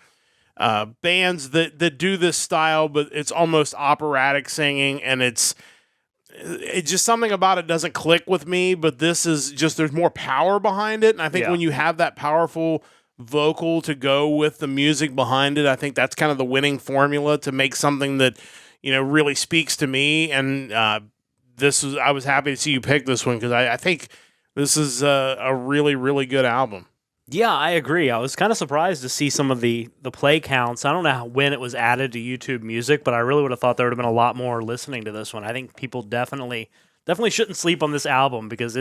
bands that do this style, but it's almost operatic singing, and it's just something about it doesn't click with me. But this is just, there's more power behind it, and I think when you have that powerful vocal to go with the music behind it, I think that's kind of the winning formula to make something that really speaks to me. And I was happy to see you pick this one, because I think this is a really, really good album. Yeah, I agree. I was kind of surprised to see some of the play counts. I don't know when it was added to YouTube Music, but I really would have thought there would have been a lot more listening to this one. I think people definitely shouldn't sleep on this album, because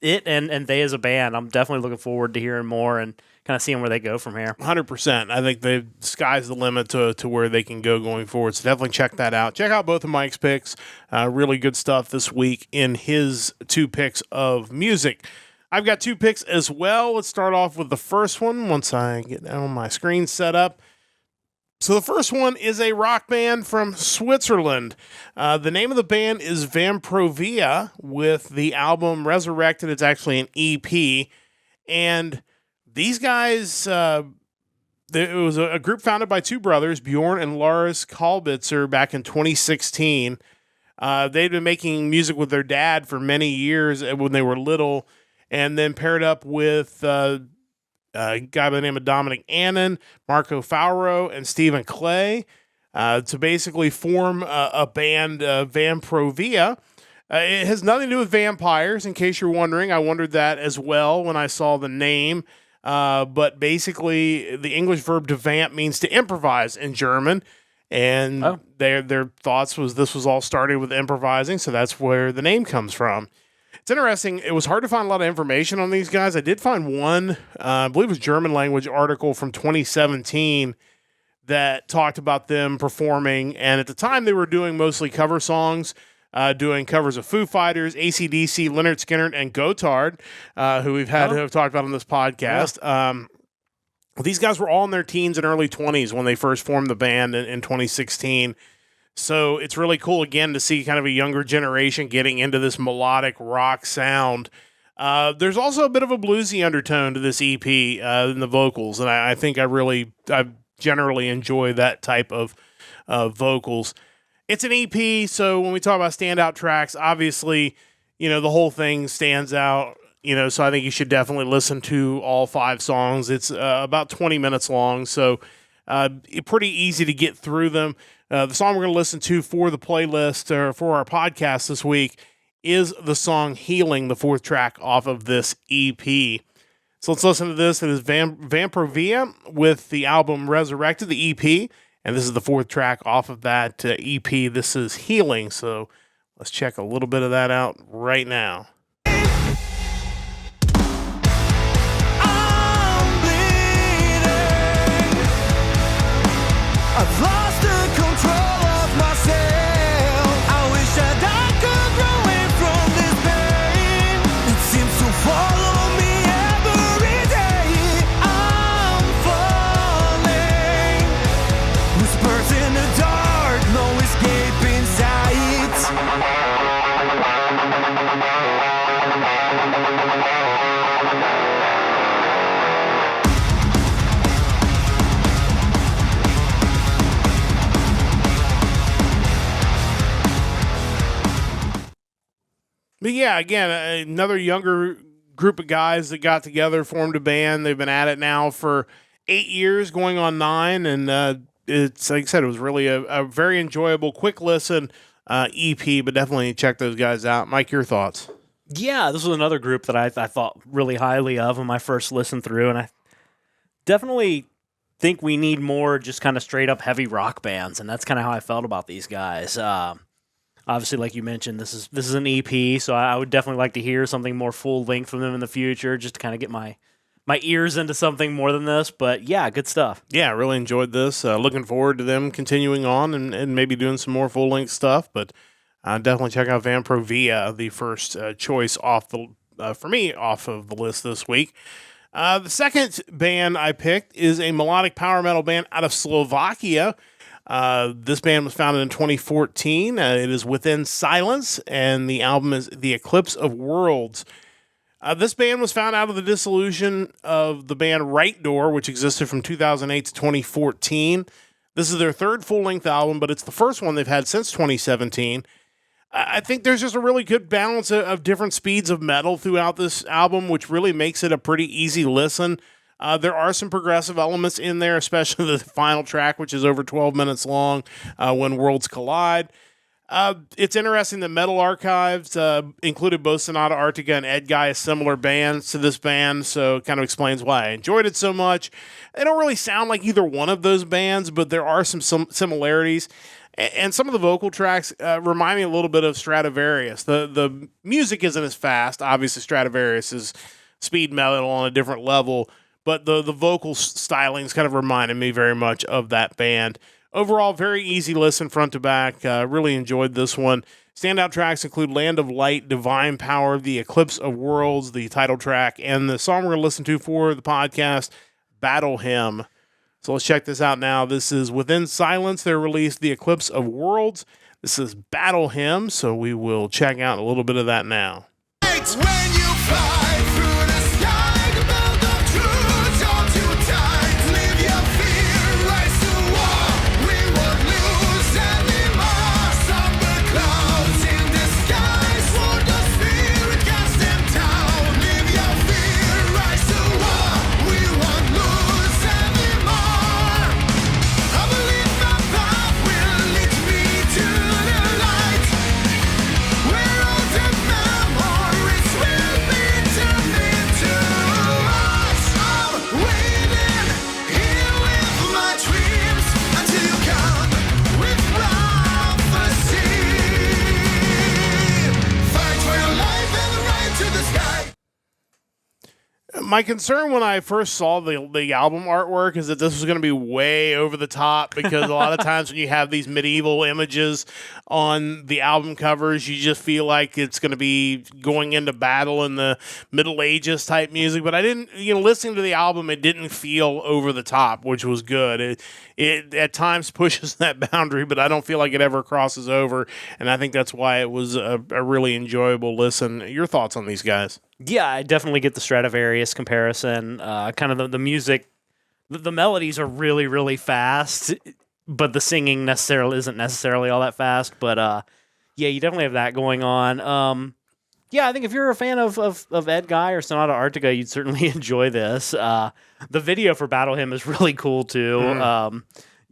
and they as a band, I'm definitely looking forward to hearing more and kind of seeing where they go from here. 100%. I think the sky's the limit to where they can go going forward. So definitely check that out. Check out both of Mike's picks. Really good stuff this week in his 2 picks of music. I've got 2 picks as well. Let's start off with the first one once I get down my screen set up. So the first one is a rock band from Switzerland. The name of the band is Vamprovia, with the album Resurrected. It's actually an EP. And these guys, it was a group founded by 2 brothers, Bjorn and Lars Kalbitzer, back in 2016. They'd been making music with their dad for many years when they were little, and then paired up with a guy by the name of Dominic Annan, Marco Fauro, and Stephen Clay to basically form a band, Vamprovia. It has nothing to do with vampires, in case you're wondering. I wondered that as well when I saw the name. But basically, the English verb to vamp means to improvise in German. And their thoughts was this was all started with improvising, so that's where the name comes from. It's interesting. It was hard to find a lot of information on these guys. I did find one, I believe it was German language article from 2017 that talked about them performing. And at the time, they were doing mostly cover songs, doing covers of Foo Fighters, AC/DC, Lynyrd Skynyrd, and Gotthard, who we've have talked about on this podcast. Yeah. These guys were all in their teens and early 20s when they first formed the band in 2016. So it's really cool, again, to see kind of a younger generation getting into this melodic rock sound. There's also a bit of a bluesy undertone to this EP in the vocals, and I think I generally enjoy that type of vocals. It's an EP, so when we talk about standout tracks, obviously, the whole thing stands out. So I think you should definitely listen to all 5 songs. It's about 20 minutes long, so pretty easy to get through them. The song we're going to listen to for the playlist or for our podcast this week is the song Healing, the fourth track off of this EP. So let's listen to this. It is Vamprovia with the album Resurrected, the EP. And this is the fourth track off of that EP. This is Healing. So let's check a little bit of that out right now. I've lost the control of myself. I wish that I could grow away from this pain. It seems to follow me every day. I'm falling. Whispers in the dark, no escape in sight. But yeah, again, another younger group of guys that got together, formed a band. They've been at it now for 8 years, going on 9. And it's, like I said, it was really a very enjoyable, quick listen EP, but definitely check those guys out. Mike, your thoughts? Yeah, this was another group that I thought really highly of when I first listened through, and I definitely think we need more just kind of straight up heavy rock bands, and that's kind of how I felt about these guys. Obviously, like you mentioned, this is an EP, so I would definitely like to hear something more full length from them in the future, just to kind of get my ears into something more than this. But yeah, good stuff. Yeah, I really enjoyed this. Looking forward to them continuing on and maybe doing some more full length stuff. But definitely check out Vamprovia, the first choice off for me off of the list this week. The second band I picked is a melodic power metal band out of Slovakia. This band was founded in 2014. It is Within Silence, and the album is The Eclipse of Worlds. This band was found out of the dissolution of the band Right Door, which existed from 2008 to 2014. This is their third full-length album, but it's the first one they've had since 2017. I think there's just a really good balance of different speeds of metal throughout this album, which really makes it a pretty easy listen. There are some progressive elements in there, especially the final track, which is over 12 minutes long, When Worlds Collide. It's interesting that Metal Archives included both Sonata, Arctica, and Edguy as similar bands to this band, so it kind of explains why I enjoyed it so much. They don't really sound like either one of those bands, but there are some similarities. And some of the vocal tracks remind me a little bit of Stradivarius. The music isn't as fast. Obviously, Stradivarius is speed metal on a different level, but the vocal stylings kind of reminded me very much of that band. Overall, very easy listen front to back. Really enjoyed this one. Standout tracks include Land of Light, Divine Power, The Eclipse of Worlds, the title track, and the song we're going to listen to for the podcast, Battle Hymn. So let's check this out now. This is Within Silence. They released The Eclipse of Worlds. This is Battle Hymn, so we will check out a little bit of that now. It's when you fly through the sky, the belt of truth on two tides. Leave your fear, rise to war. We won't lose anymore. Somber clouds in the sky, sword of spirit, cast them down. Leave your fear, rise to war. We won't lose anymore. I believe my path will lead me to the light, where all the memories will be turned into us. I'm waiting here with my dreams until you come with prophecy. Fight for your life and the right to the sky. My concern when I first saw the album artwork is that this was going to be way over the top, because a lot of times when you have these medieval images on the album covers, you just feel like it's going to be going into battle in the Middle Ages type music. But I didn't, listening to the album, it didn't feel over the top, which was good. It at times pushes that boundary, but I don't feel like it ever crosses over. And I think that's why it was a really enjoyable listen. Your thoughts on these guys? Yeah, I definitely get the Stradivarius comparison. Kind of the music, the melodies are really, really fast, but the singing isn't necessarily all that fast. But yeah, you definitely have that going on. Yeah, I think if you're a fan of Edguy or Sonata Arctica, you'd certainly enjoy this. The video for Battle Hymn is really cool too.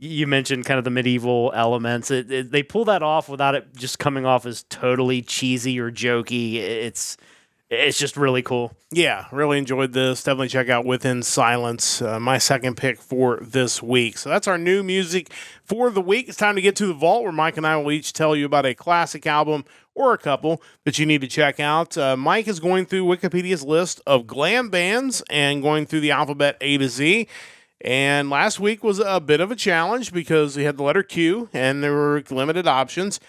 you mentioned kind of the medieval elements. They pull that off without it just coming off as totally cheesy or jokey. It's just really cool. Yeah, really enjoyed this. Definitely check out Within Silence, my second pick for this week. So that's our new music for the week. It's time to get to the vault, where Mike and I will each tell you about a classic album or a couple that you need to check out. Mike is going through Wikipedia's list of glam bands and going through the alphabet A to Z. And last week was a bit of a challenge because we had the letter Q and there were limited options.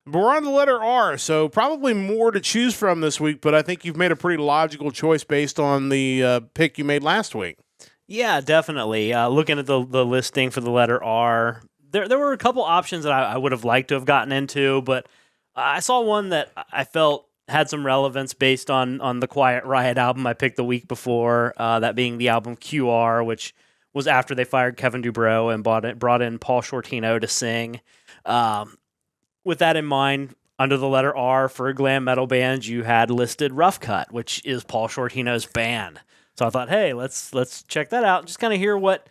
But we're on the letter R, so probably more to choose from this week, but I think you've made a pretty logical choice based on the pick you made last week. Yeah, definitely. Looking at the listing for the letter R, there were a couple options that I would have liked to have gotten into, but I saw one that I felt had some relevance based on the Quiet Riot album I picked the week before, that being the album QR, which was after they fired Kevin Dubrow and brought in Paul Shortino to sing. With that in mind, under the letter R for a glam metal band, you had listed Rough Cutt, which is Paul Shortino's band. So I thought, hey, let's check that out and just kind of hear what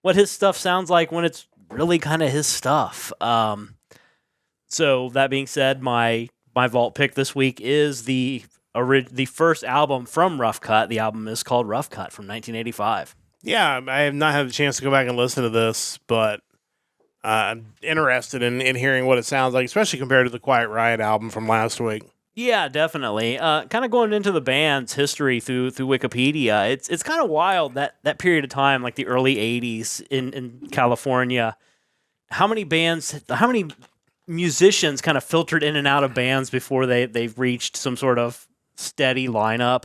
his stuff sounds like when it's really kind of his stuff. So that being said, my vault pick this week is the first album from Rough Cutt. The album is called Rough Cutt from 1985. Yeah, I have not had a chance to go back and listen to this, but I'm interested in hearing what it sounds like, especially compared to the Quiet Riot album from last week. Yeah, definitely. Kind of going into the band's history through Wikipedia, it's kind of wild that period of time, like the early 80s in California, how many musicians kind of filtered in and out of bands before they've reached some sort of steady lineup.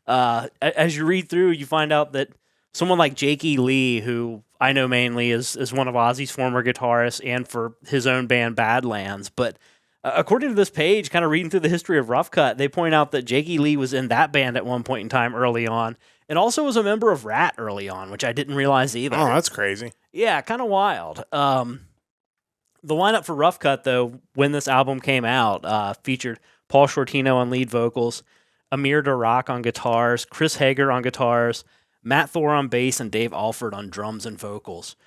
As you read through, you find out that someone like Jake E. Lee, who I know mainly is one of Ozzy's former guitarists and for his own band Badlands. But according to this page, kind of reading through the history of Rough Cutt, they point out that Jake E. Lee was in that band at one point in time early on and also was a member of Rat early on, which I didn't realize either. Oh, that's crazy. Yeah, kind of wild. The lineup for Rough Cutt, though, when this album came out, featured Paul Shortino on lead vocals, Amir Darak on guitars, Chris Hager on guitars, Matt Thor on bass, and Dave Alford on drums and vocals.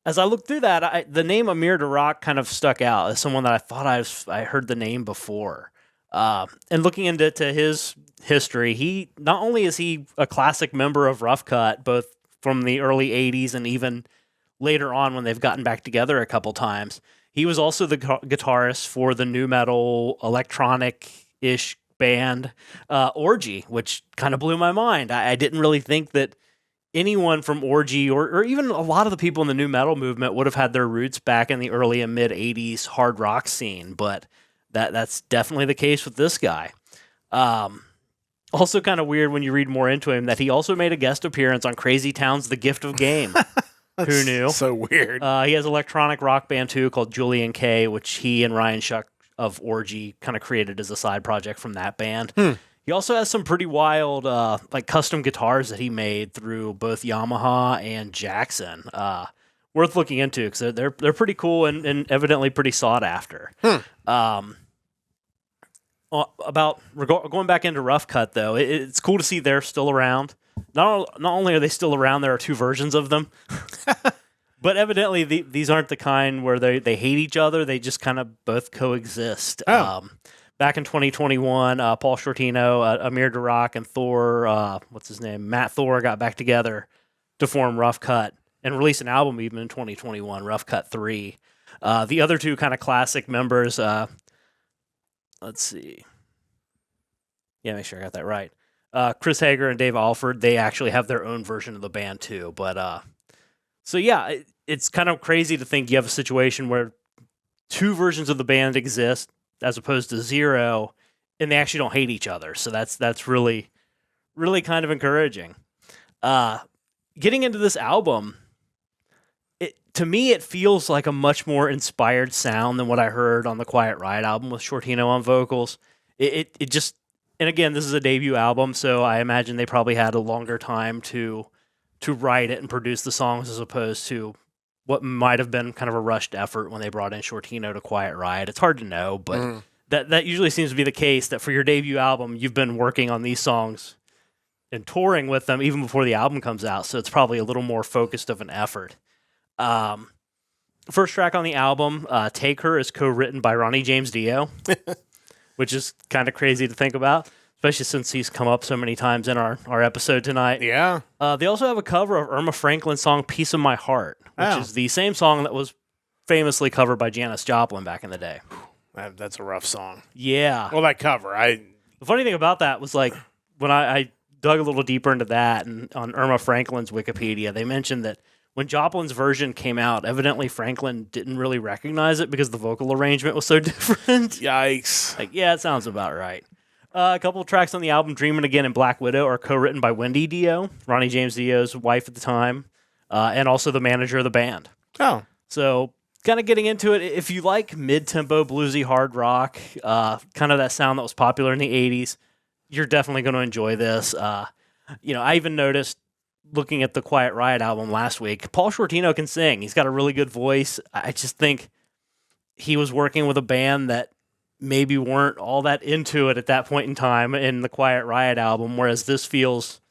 As I looked through that, the name Amir Darak kind of stuck out as someone that I thought I heard the name before. And looking into his history, he not only is he a classic member of Rough Cutt, both from the early 80s and even later on when they've gotten back together a couple times, he was also the guitarist for the nu metal electronic-ish band Orgy, which kind of blew my mind. I didn't really think that anyone from Orgy or even a lot of the people in the nu metal movement would have had their roots back in the early and mid 80s hard rock scene, but that's definitely the case with this guy. Also kind of weird when you read more into him that he also made a guest appearance on Crazy Town's The Gift of Game. Who knew? So weird. He has an electronic rock band too called Julian K, which he and Ryan Shuck of Orgy kind of created as a side project from that band. He also has some pretty wild like custom guitars that he made through both Yamaha and Jackson. Worth looking into because they're pretty cool and evidently pretty sought after. Going back into Rough Cutt though, it's cool to see they're still around. Not only are they still around, there are two versions of them. But evidently, these aren't the kind where they hate each other. They just kind of both coexist. Oh. Back in 2021, Paul Shortino, Amir Darak, and Thor, Matt Thor got back together to form Rough Cutt and release an album even in 2021, Rough Cutt 3. The other two kind of classic members, let's see. Yeah, make sure I got that right. Chris Hager and Dave Alford, they actually have their own version of the band too. But so yeah, it's kind of crazy to think you have a situation where two versions of the band exist as opposed to zero, and they actually don't hate each other. So that's really, really kind of encouraging. Getting into this album, to me, it feels like a much more inspired sound than what I heard on the Quiet Riot album with Shortino on vocals. It just, and again, this is a debut album, so I imagine they probably had a longer time to write it and produce the songs as opposed to what might have been kind of a rushed effort when they brought in Shortino to Quiet Riot. It's hard to know, but that usually seems to be the case, that for your debut album, you've been working on these songs and touring with them even before the album comes out, so it's probably a little more focused of an effort. First track on the album, Take Her, is co-written by Ronnie James Dio, which is kind of crazy to think about, especially since he's come up so many times in our episode tonight. Yeah. They also have a cover of Irma Franklin's song Piece of My Heart, which Oh. is the same song that was famously covered by Janis Joplin back in the day. That's a rough song. Yeah. Well, that cover, The funny thing about that was like when I dug a little deeper into that, and on Irma Franklin's Wikipedia, they mentioned that when Joplin's version came out, evidently Franklin didn't really recognize it because the vocal arrangement was so different. yikes. Like, yeah, it sounds about right. A couple of tracks on the album, Dreamin' Again and Black Widow, are co-written by Wendy Dio, Ronnie James Dio's wife at the time, and also the manager of the band. Oh. So, kind of getting into it, if you like mid-tempo, bluesy, hard rock, kind of that sound that was popular in the 80s, you're definitely going to enjoy this. I even noticed, looking at the Quiet Riot album last week, Paul Shortino can sing. He's got a really good voice. I just think he was working with a band that maybe weren't all that into it at that point in time in the Quiet Riot album, whereas this feels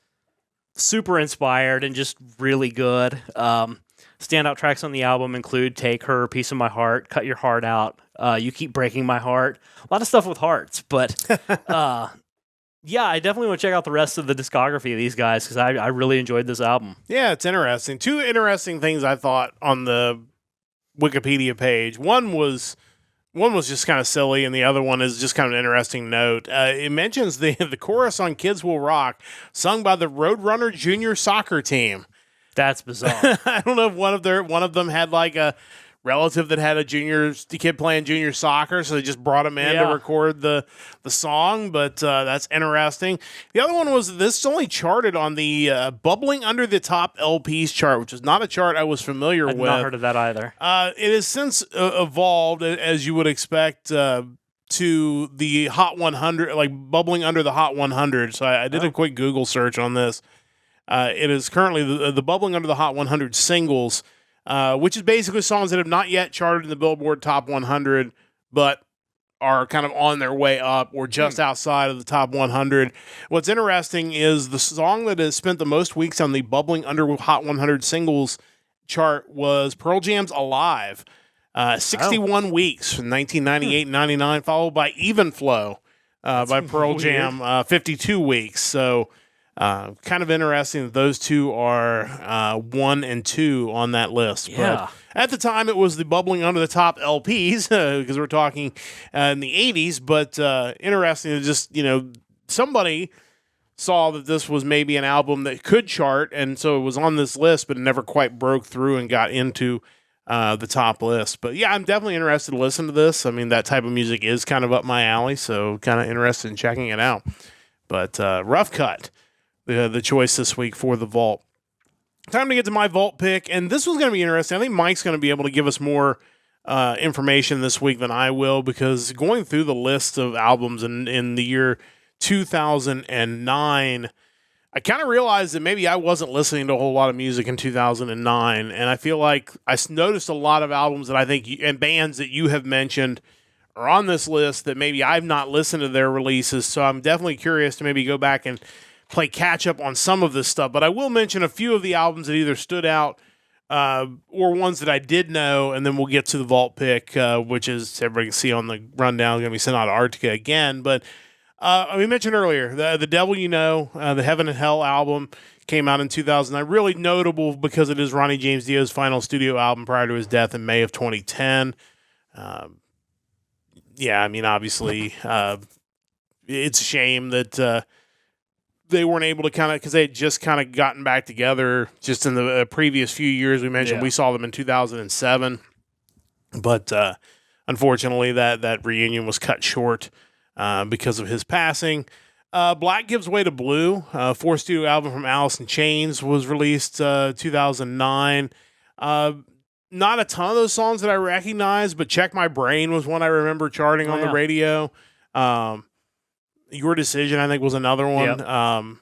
super inspired and just really good. Standout tracks on the album include Take Her, Piece of My Heart, Cut Your Heart Out, You Keep Breaking My Heart. A lot of stuff with hearts, but yeah, I definitely want to check out the rest of the discography of these guys because I really enjoyed this album. Yeah, it's interesting. Two interesting things I thought on the Wikipedia page. One was just kind of silly, and the other one is just kind of an interesting note. It mentions the chorus on "Kids Will Rock," sung by the Roadrunner Junior Soccer Team. That's bizarre. I don't know if one of them had like a relative that had a kid playing junior soccer, so they just brought him in to record the song, but that's interesting. The other one was this only charted on the Bubbling Under the Top LPs chart, which is not a chart I was familiar I've with. not heard of that either. It has since evolved, as you would expect, to the Hot 100, like bubbling under the Hot 100. So I did a quick Google search on this. It is currently the bubbling under the Hot 100 singles, which is basically songs that have not yet charted in the Billboard Top 100, but are kind of on their way up or just outside of the Top 100. What's interesting is the song that has spent the most weeks on the bubbling under Hot 100 singles chart was Pearl Jam's Alive. 61 weeks from 1998 and 99, followed by Even Flow by Pearl Jam, 52 weeks. So kind of interesting that those two are 1 and 2 on that list. Yeah. But at the time, it was the bubbling under the top LPs because we're talking in the 80s. But interesting to just, somebody saw that this was maybe an album that could chart, and so it was on this list, but it never quite broke through and got into the top list. But yeah, I'm definitely interested to listen to this. I mean, that type of music is kind of up my alley, so kind of interested in checking it out. But Rough Cut, the choice this week for the Vault. Time to get to my Vault pick, and this was going to be interesting. I think Mike's going to be able to give us more information this week than I will, because going through the list of albums in the year 2009, I kind of realized that maybe I wasn't listening to a whole lot of music in 2009, and I feel like I noticed a lot of albums that I think and bands that you have mentioned are on this list that maybe I've not listened to their releases, so I'm definitely curious to maybe go back and play catch up on some of this stuff. But I will mention a few of the albums that either stood out or ones that I did know, and then we'll get to the Vault pick, which is, everybody can see on the rundown, going to be Sonata Arctica again. But we mentioned earlier, the Devil You Know, the Heaven and Hell album came out in 2009. Really notable because it is Ronnie James Dio's final studio album prior to his death in May of 2010. Yeah, I mean, obviously, it's a shame that they weren't able to because they had just kind of gotten back together just in the previous few years. We mentioned we saw them in 2007, but unfortunately that reunion was cut short because of his passing. Black Gives Way to Blue, fourth studio album from Alice in Chains, was released 2009. Not a ton of those songs that I recognize, but Check My Brain was one I remember charting on the radio. Your Decision, I think, was another one. Yep.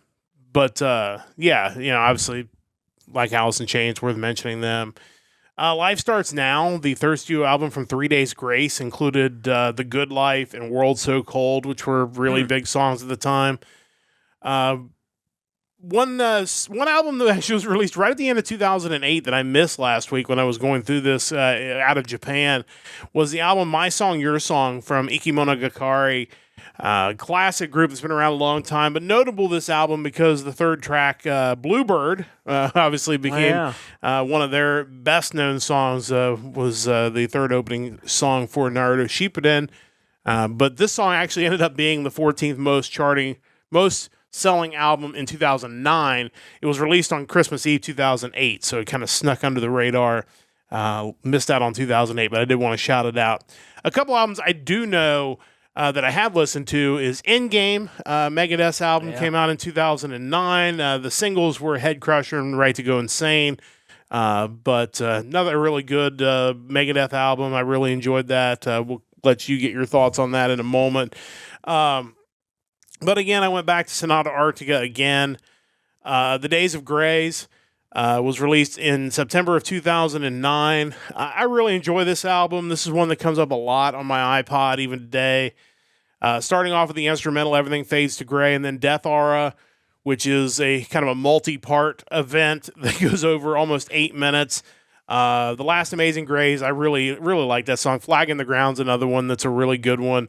But obviously, like Alice in Chains, worth mentioning them. Life Starts Now, the third studio album from 3 Days Grace, included The Good Life and World So Cold, which were really big songs at the time. one album that actually was released right at the end of 2008 that I missed last week when I was going through this out of Japan was the album My Song, Your Song from Ikimonogakari. Classic group that's been around a long time, but notable this album because the third track, Bluebird, obviously became one of their best known songs, was the third opening song for Naruto Shippuden. But this song actually ended up being the 14th most selling album in 2009. It was released on Christmas Eve 2008, so it kind of snuck under the radar. Missed out on 2008, but I did want to shout it out. A couple albums I do know that I have listened to is Endgame. Megadeth's album came out in 2009. The singles were Head Crusher and Right to Go Insane. But another really good Megadeth album. I really enjoyed that. We'll let you get your thoughts on that in a moment. But again, I went back to Sonata Arctica again. The Days of Grays was released in September of 2009. I really enjoy this album. This is one that comes up a lot on my iPod even today. Starting off with the instrumental, Everything Fades to Gray, and then Death Aura, which is a kind of a multi-part event that goes over almost 8 minutes. The Last Amazing Grays, I really, really like that song. Flag in the Ground's another one that's a really good one.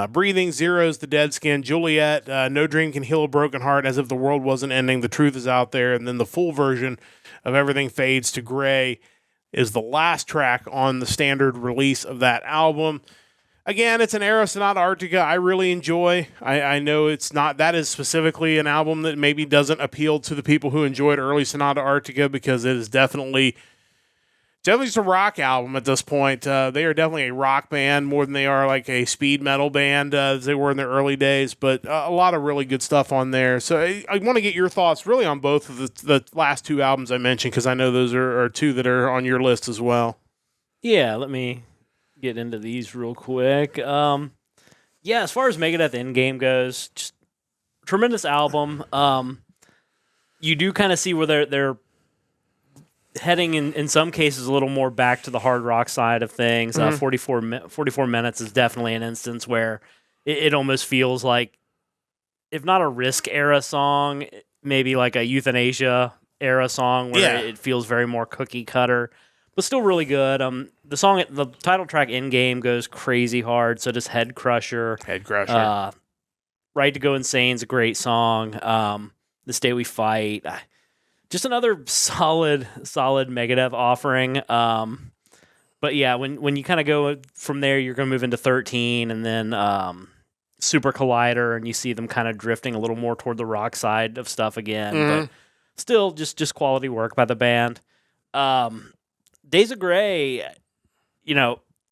Breathing, Zeros, The Dead Skin, Juliet, No Dream Can Heal a Broken Heart, As If the World Wasn't Ending, The Truth Is Out There, and then the full version of Everything Fades to Gray is the last track on the standard release of that album. Again, it's an era Sonata Arctica I really enjoy. I know it's not, that is specifically an album that maybe doesn't appeal to the people who enjoyed early Sonata Arctica because it is definitely just a rock album at this point. They are definitely a rock band more than they are like a speed metal band as they were in their early days, but a lot of really good stuff on there. So I want to get your thoughts really on both of the last two albums I mentioned because I know those are two that are on your list as well. Yeah, let me get into these real quick. As far as Megadeth Endgame goes, just tremendous album. You do kind of see where they're heading in some cases a little more back to the hard rock side of things. 44 minutes is definitely an instance where it almost feels like, if not a Risk era song, maybe like a Euthanasia era song where it feels very more cookie cutter, but still really good. The title track Endgame goes crazy hard. So does Head Crusher. Right to Go Insane is a great song. This Day We Fight. Just another solid Megadeth offering. But yeah, when you kind of go from there, you're going to move into 13 and then Super Collider, and you see them kind of drifting a little more toward the rock side of stuff again. But still, just quality work by the band. Days of Grey,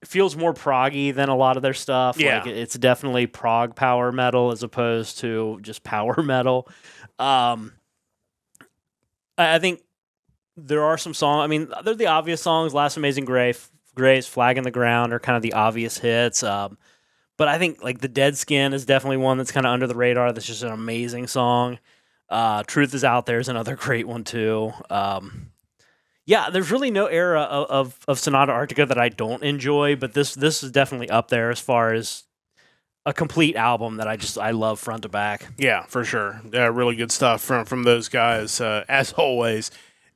feels more proggy than a lot of their stuff. Yeah. Like it's definitely prog power metal as opposed to just power metal. I think there are some songs. I mean, they're the obvious songs. Last Amazing Grace, Flag in the Ground are kind of the obvious hits. But I think like The Dead Skin is definitely one that's kind of under the radar. That's just an amazing song. Truth Is Out There is another great one too. There's really no era of Sonata Arctica that I don't enjoy, but this is definitely up there as far as a complete album that I love front to back. Yeah, for sure. Really good stuff from those guys, as always.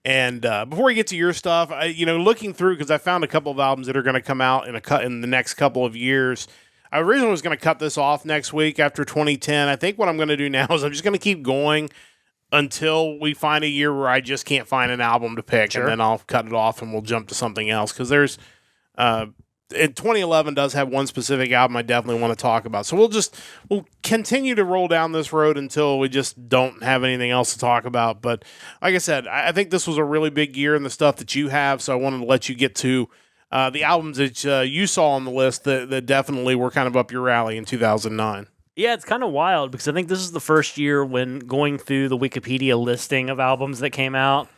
And before we get to your stuff, looking through, because I found a couple of albums that are going to come out in the next couple of years. I originally was going to cut this off next week after 2010. I think what I'm going to do now is I'm just going to keep going until we find a year where I just can't find an album to pick, and then I'll cut it off and we'll jump to something else. Because there's... in 2011 does have one specific album I definitely want to talk about. So we'll continue to roll down this road until we just don't have anything else to talk about. But like I said, I think this was a really big year in the stuff that you have. So I wanted to let you get to the albums that you saw on the list that definitely were kind of up your alley in 2009. Yeah, it's kind of wild because I think this is the first year when going through the Wikipedia listing of albums that came out,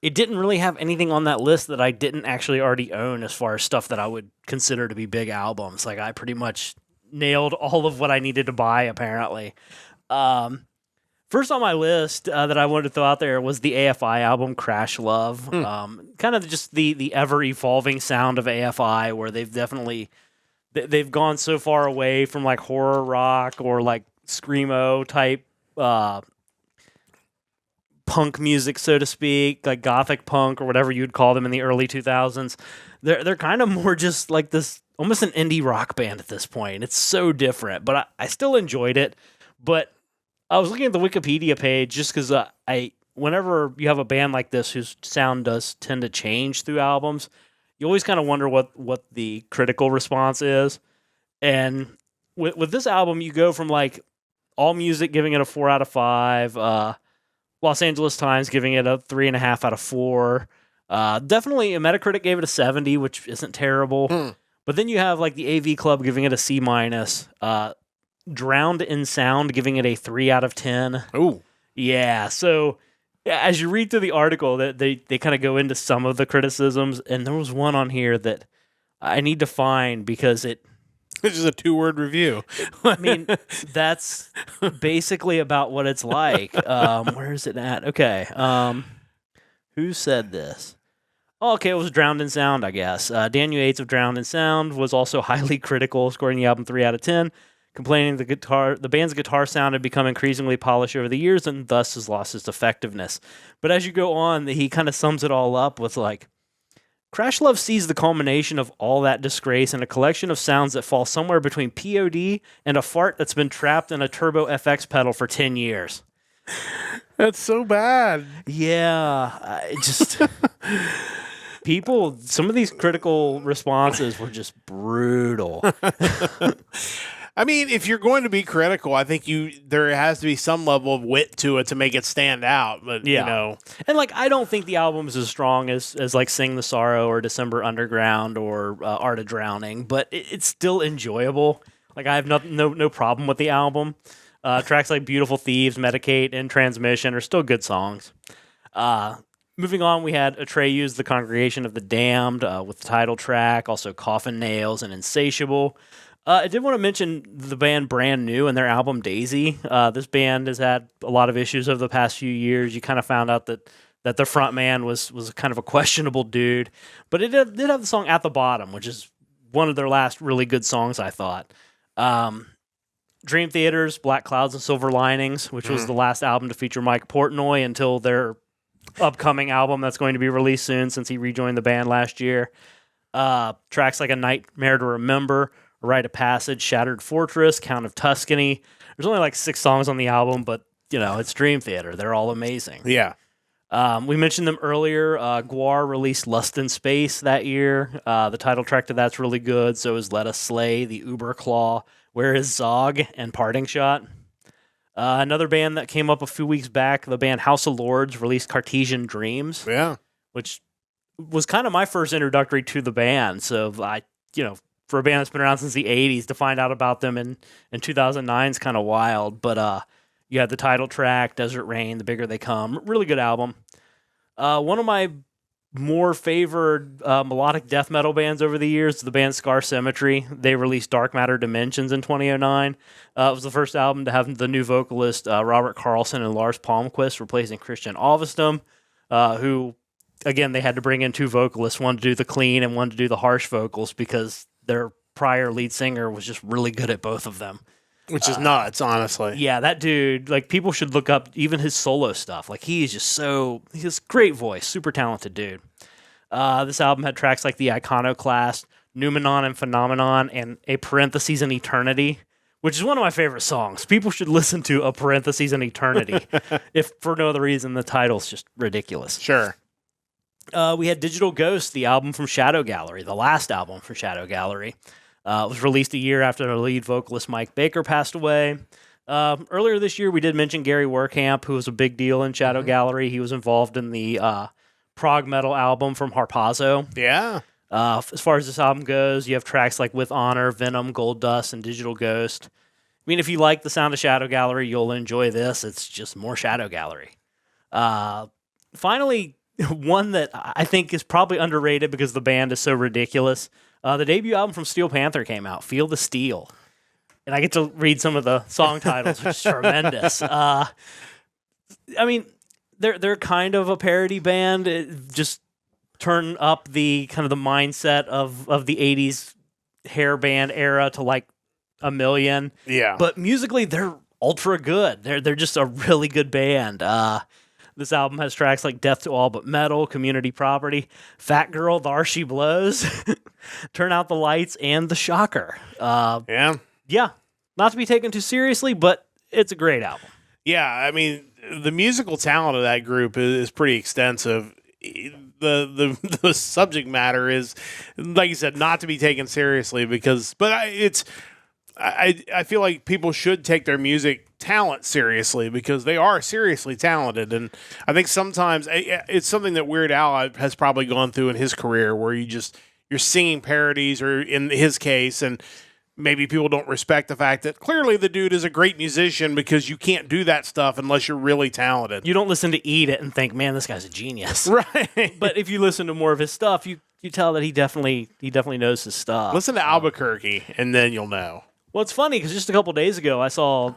it didn't really have anything on that list that I didn't actually already own as far as stuff that I would consider to be big albums. Like I pretty much nailed all of what I needed to buy, apparently. First on my list that I wanted to throw out there was the AFI album Crash Love. Kind of just the ever-evolving sound of AFI, where they've gone so far away from like horror rock or like screamo type punk music, so to speak, like gothic punk or whatever you'd call them in the early 2000s. They're kind of more just like this, almost an indie rock band at this point. It's so different, but I still enjoyed it. But I was looking at the Wikipedia page just because whenever you have a band like this whose sound does tend to change through albums, you always kind of wonder what the critical response is. And with this album, you go from like AllMusic giving it a 4 out of 5, Los Angeles Times giving it a 3.5 out of 4. Definitely, Metacritic gave it a 70, which isn't terrible. But then you have like the AV Club giving it a C-. Drowned in Sound giving it a 3 out of 10. Ooh. Yeah, so as you read through the article, they kind of go into some of the criticisms, and there was one on here that I need to find because it's just a 2-word review. I mean, that's basically about what it's like. Where is it at? Okay. Who said this? Oh, okay, it was Drowned in Sound, I guess. Daniel Yates of Drowned in Sound was also highly critical, scoring the album 3 out of 10, complaining the band's guitar sound had become increasingly polished over the years and thus has lost its effectiveness. But as you go on, he kind of sums it all up with like, Crash Love sees the culmination of all that disgrace in a collection of sounds that fall somewhere between POD and a fart that's been trapped in a Turbo FX pedal for 10 years. That's so bad. Yeah, people, some of these critical responses were just brutal. I mean, if you're going to be critical, I think there has to be some level of wit to it to make it stand out. But Yeah. you know, And like, I don't think the album is as strong as like Sing the Sorrow or December Underground or Art of Drowning, but it's still enjoyable. Like, I have no problem with the album. Tracks like Beautiful Thieves, Medicate, and Transmission are still good songs. Moving on, we had Atreyu's The Congregation of the Damned with the title track, also Coffin Nails and Insatiable. I did want to mention the band Brand New and their album Daisy. This band has had a lot of issues over the past few years. You kind of found out that their front man was kind of a questionable dude. But it did have the song At the Bottom, which is one of their last really good songs, I thought. Dream Theater's Black Clouds and Silver Linings, which was the last album to feature Mike Portnoy until their upcoming album that's going to be released soon since he rejoined the band last year. Tracks like A Nightmare to Remember, Rite of Passage, Shattered Fortress, Count of Tuscany. There's only like 6 songs on the album, but, you know, it's Dream Theater. They're all amazing. yeah. We mentioned them earlier. Guar released Lust in Space that year. The title track to that's really good. So is Let Us Slay, The Uber Claw, Where Is Zog, and Parting Shot. Another band that came up a few weeks back, the band House of Lords released Cartesian Dreams, Yeah. which was kind of my first introductory to the band. So for a band that's been around since the 80s, to find out about them in 2009 is kind of wild. But you had the title track, Desert Rain, The Bigger They Come. Really good album. One of my more favored melodic death metal bands over the years is the band Scar Symmetry. They released Dark Matter Dimensions in 2009. It was the first album to have the new vocalist Robert Carlson and Lars Palmquist replacing Christian Alvestam, who, again, they had to bring in 2 vocalists, one to do the clean and one to do the harsh vocals because their prior lead singer was just really good at both of them. Which is nuts, honestly. Yeah, that dude, like, people should look up even his solo stuff. Like, he's a great voice, super talented dude. This album had tracks like The Iconoclast, Numenon and Phenomenon, and A Parentheses in Eternity, which is one of my favorite songs. People should listen to A Parentheses in Eternity, if for no other reason the title's just ridiculous. Sure. We had Digital Ghost, the album from Shadow Gallery, the last album from Shadow Gallery. It was released a year after the lead vocalist Mike Baker passed away. Earlier this year, we did mention Gary Werkamp, who was a big deal in Shadow Gallery. He was involved in the prog metal album from Harpazo. Yeah. As far as this album goes, you have tracks like With Honor, Venom, Gold Dust, and Digital Ghost. I mean, if you like the sound of Shadow Gallery, you'll enjoy this. It's just more Shadow Gallery. Finally, one that I think is probably underrated because the band is so ridiculous. The debut album from Steel Panther came out, Feel the Steel. And I get to read some of the song titles, which is tremendous. I mean, they're kind of a parody band. Just turn up the kind of the mindset of the 80s hair band era to like a million. Yeah. But musically, they're ultra good. They're just a really good band. This album has tracks like Death to All But Metal, Community Property, Fat Girl, Thar She Blows, Turn Out the Lights, and The Shocker. Yeah. Yeah, not to be taken too seriously, but it's a great album. Yeah, I mean, the musical talent of that group is pretty extensive. The subject matter is, like you said, not to be taken seriously I feel like people should take their music talent seriously because they are seriously talented. And I think sometimes it's something that Weird Al has probably gone through in his career where you're singing parodies, or in his case, and maybe people don't respect the fact that clearly the dude is a great musician, because you can't do that stuff unless you're really talented. You don't listen to Eat It and think, man, this guy's a genius. Right. But if you listen to more of his stuff, you tell that he definitely knows his stuff. Listen to Albuquerque, and then you'll know. Well, it's funny because just a couple days ago, I saw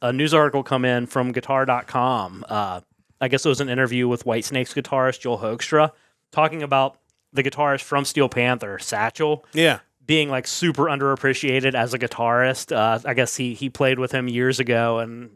a news article come in from Guitar.com. I guess it was an interview with Whitesnake's guitarist, Joel Hoekstra, talking about the guitarist from Steel Panther, Satchel. Yeah. Being like super underappreciated as a guitarist. I guess he played with him years ago, and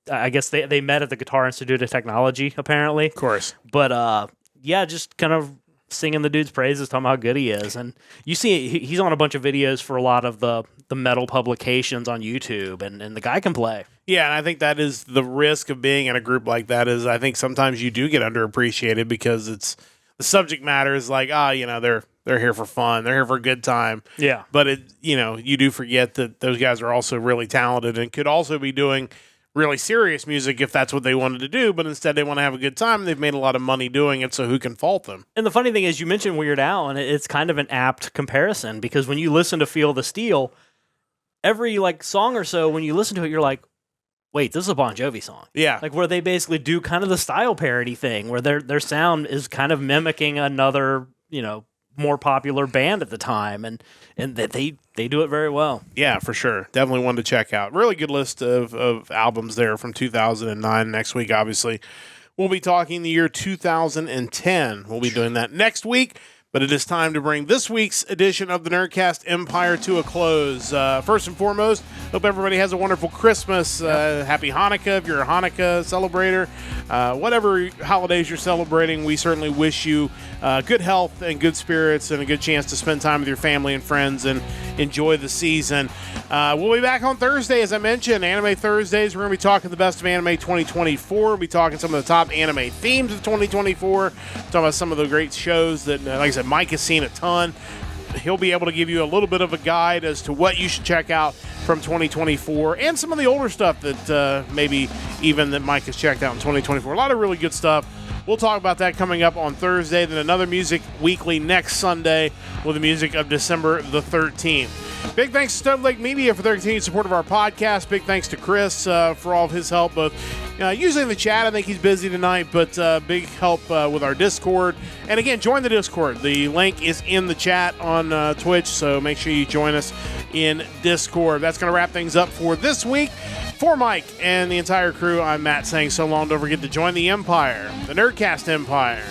I guess they met at the Guitar Institute of Technology, apparently. Of course. But just kind of singing the dude's praises, talking about how good he is. And you see he's on a bunch of videos for a lot of the metal publications on YouTube, and the guy can play. Yeah, and I think that is the risk of being in a group like that, is I think sometimes you do get underappreciated because the subject matter is like, they're here for fun. They're here for a good time. Yeah. But you do forget that those guys are also really talented and could also be doing really serious music if that's what they wanted to do, but instead they want to have a good time. They've made a lot of money doing it, so who can fault them? And the funny thing is, you mentioned Weird Al, and it's kind of an apt comparison, because when you listen to Feel the Steel, every song or so, when you listen to it, you're like, wait, this is a Bon Jovi song. Yeah. Where they basically do kind of the style parody thing, where their sound is kind of mimicking another, more popular band at the time, and that they do it very well. Yeah, for sure. Definitely one to check out. Really good list of albums there from 2009. Next week, obviously, we'll be talking the year 2010. We'll be doing that next week. But it is time to bring this week's edition of the Nerdcast Empire to a close. First and foremost, hope everybody has a wonderful Christmas. Happy Hanukkah if you're a Hanukkah celebrator. Whatever holidays you're celebrating, we certainly wish you good health and good spirits and a good chance to spend time with your family and friends and enjoy the season. We'll be back on Thursday, as I mentioned, Anime Thursdays. We're going to be talking the best of anime 2024. We'll be talking some of the top anime themes of 2024. Talking about some of the great shows that, like I said, Mike has seen a ton. He'll be able to give you a little bit of a guide as to what you should check out from 2024 and some of the older stuff that maybe even that Mike has checked out in 2024. A lot of really good stuff. We'll talk about that coming up on Thursday. Then another Music Weekly next Sunday with the music of December the 13th. Big thanks to Stone Lake Media for their continued support of our podcast. Big thanks to Chris for all of his help, both usually in the chat. I think he's busy tonight, but big help with our Discord. And again, join the Discord. The link is in the chat on Twitch, so make sure you join us in Discord. That's going to wrap things up for this week. For Mike and the entire crew, I'm Matt saying so long. Don't forget to join the Empire, the Nerdcast Empire.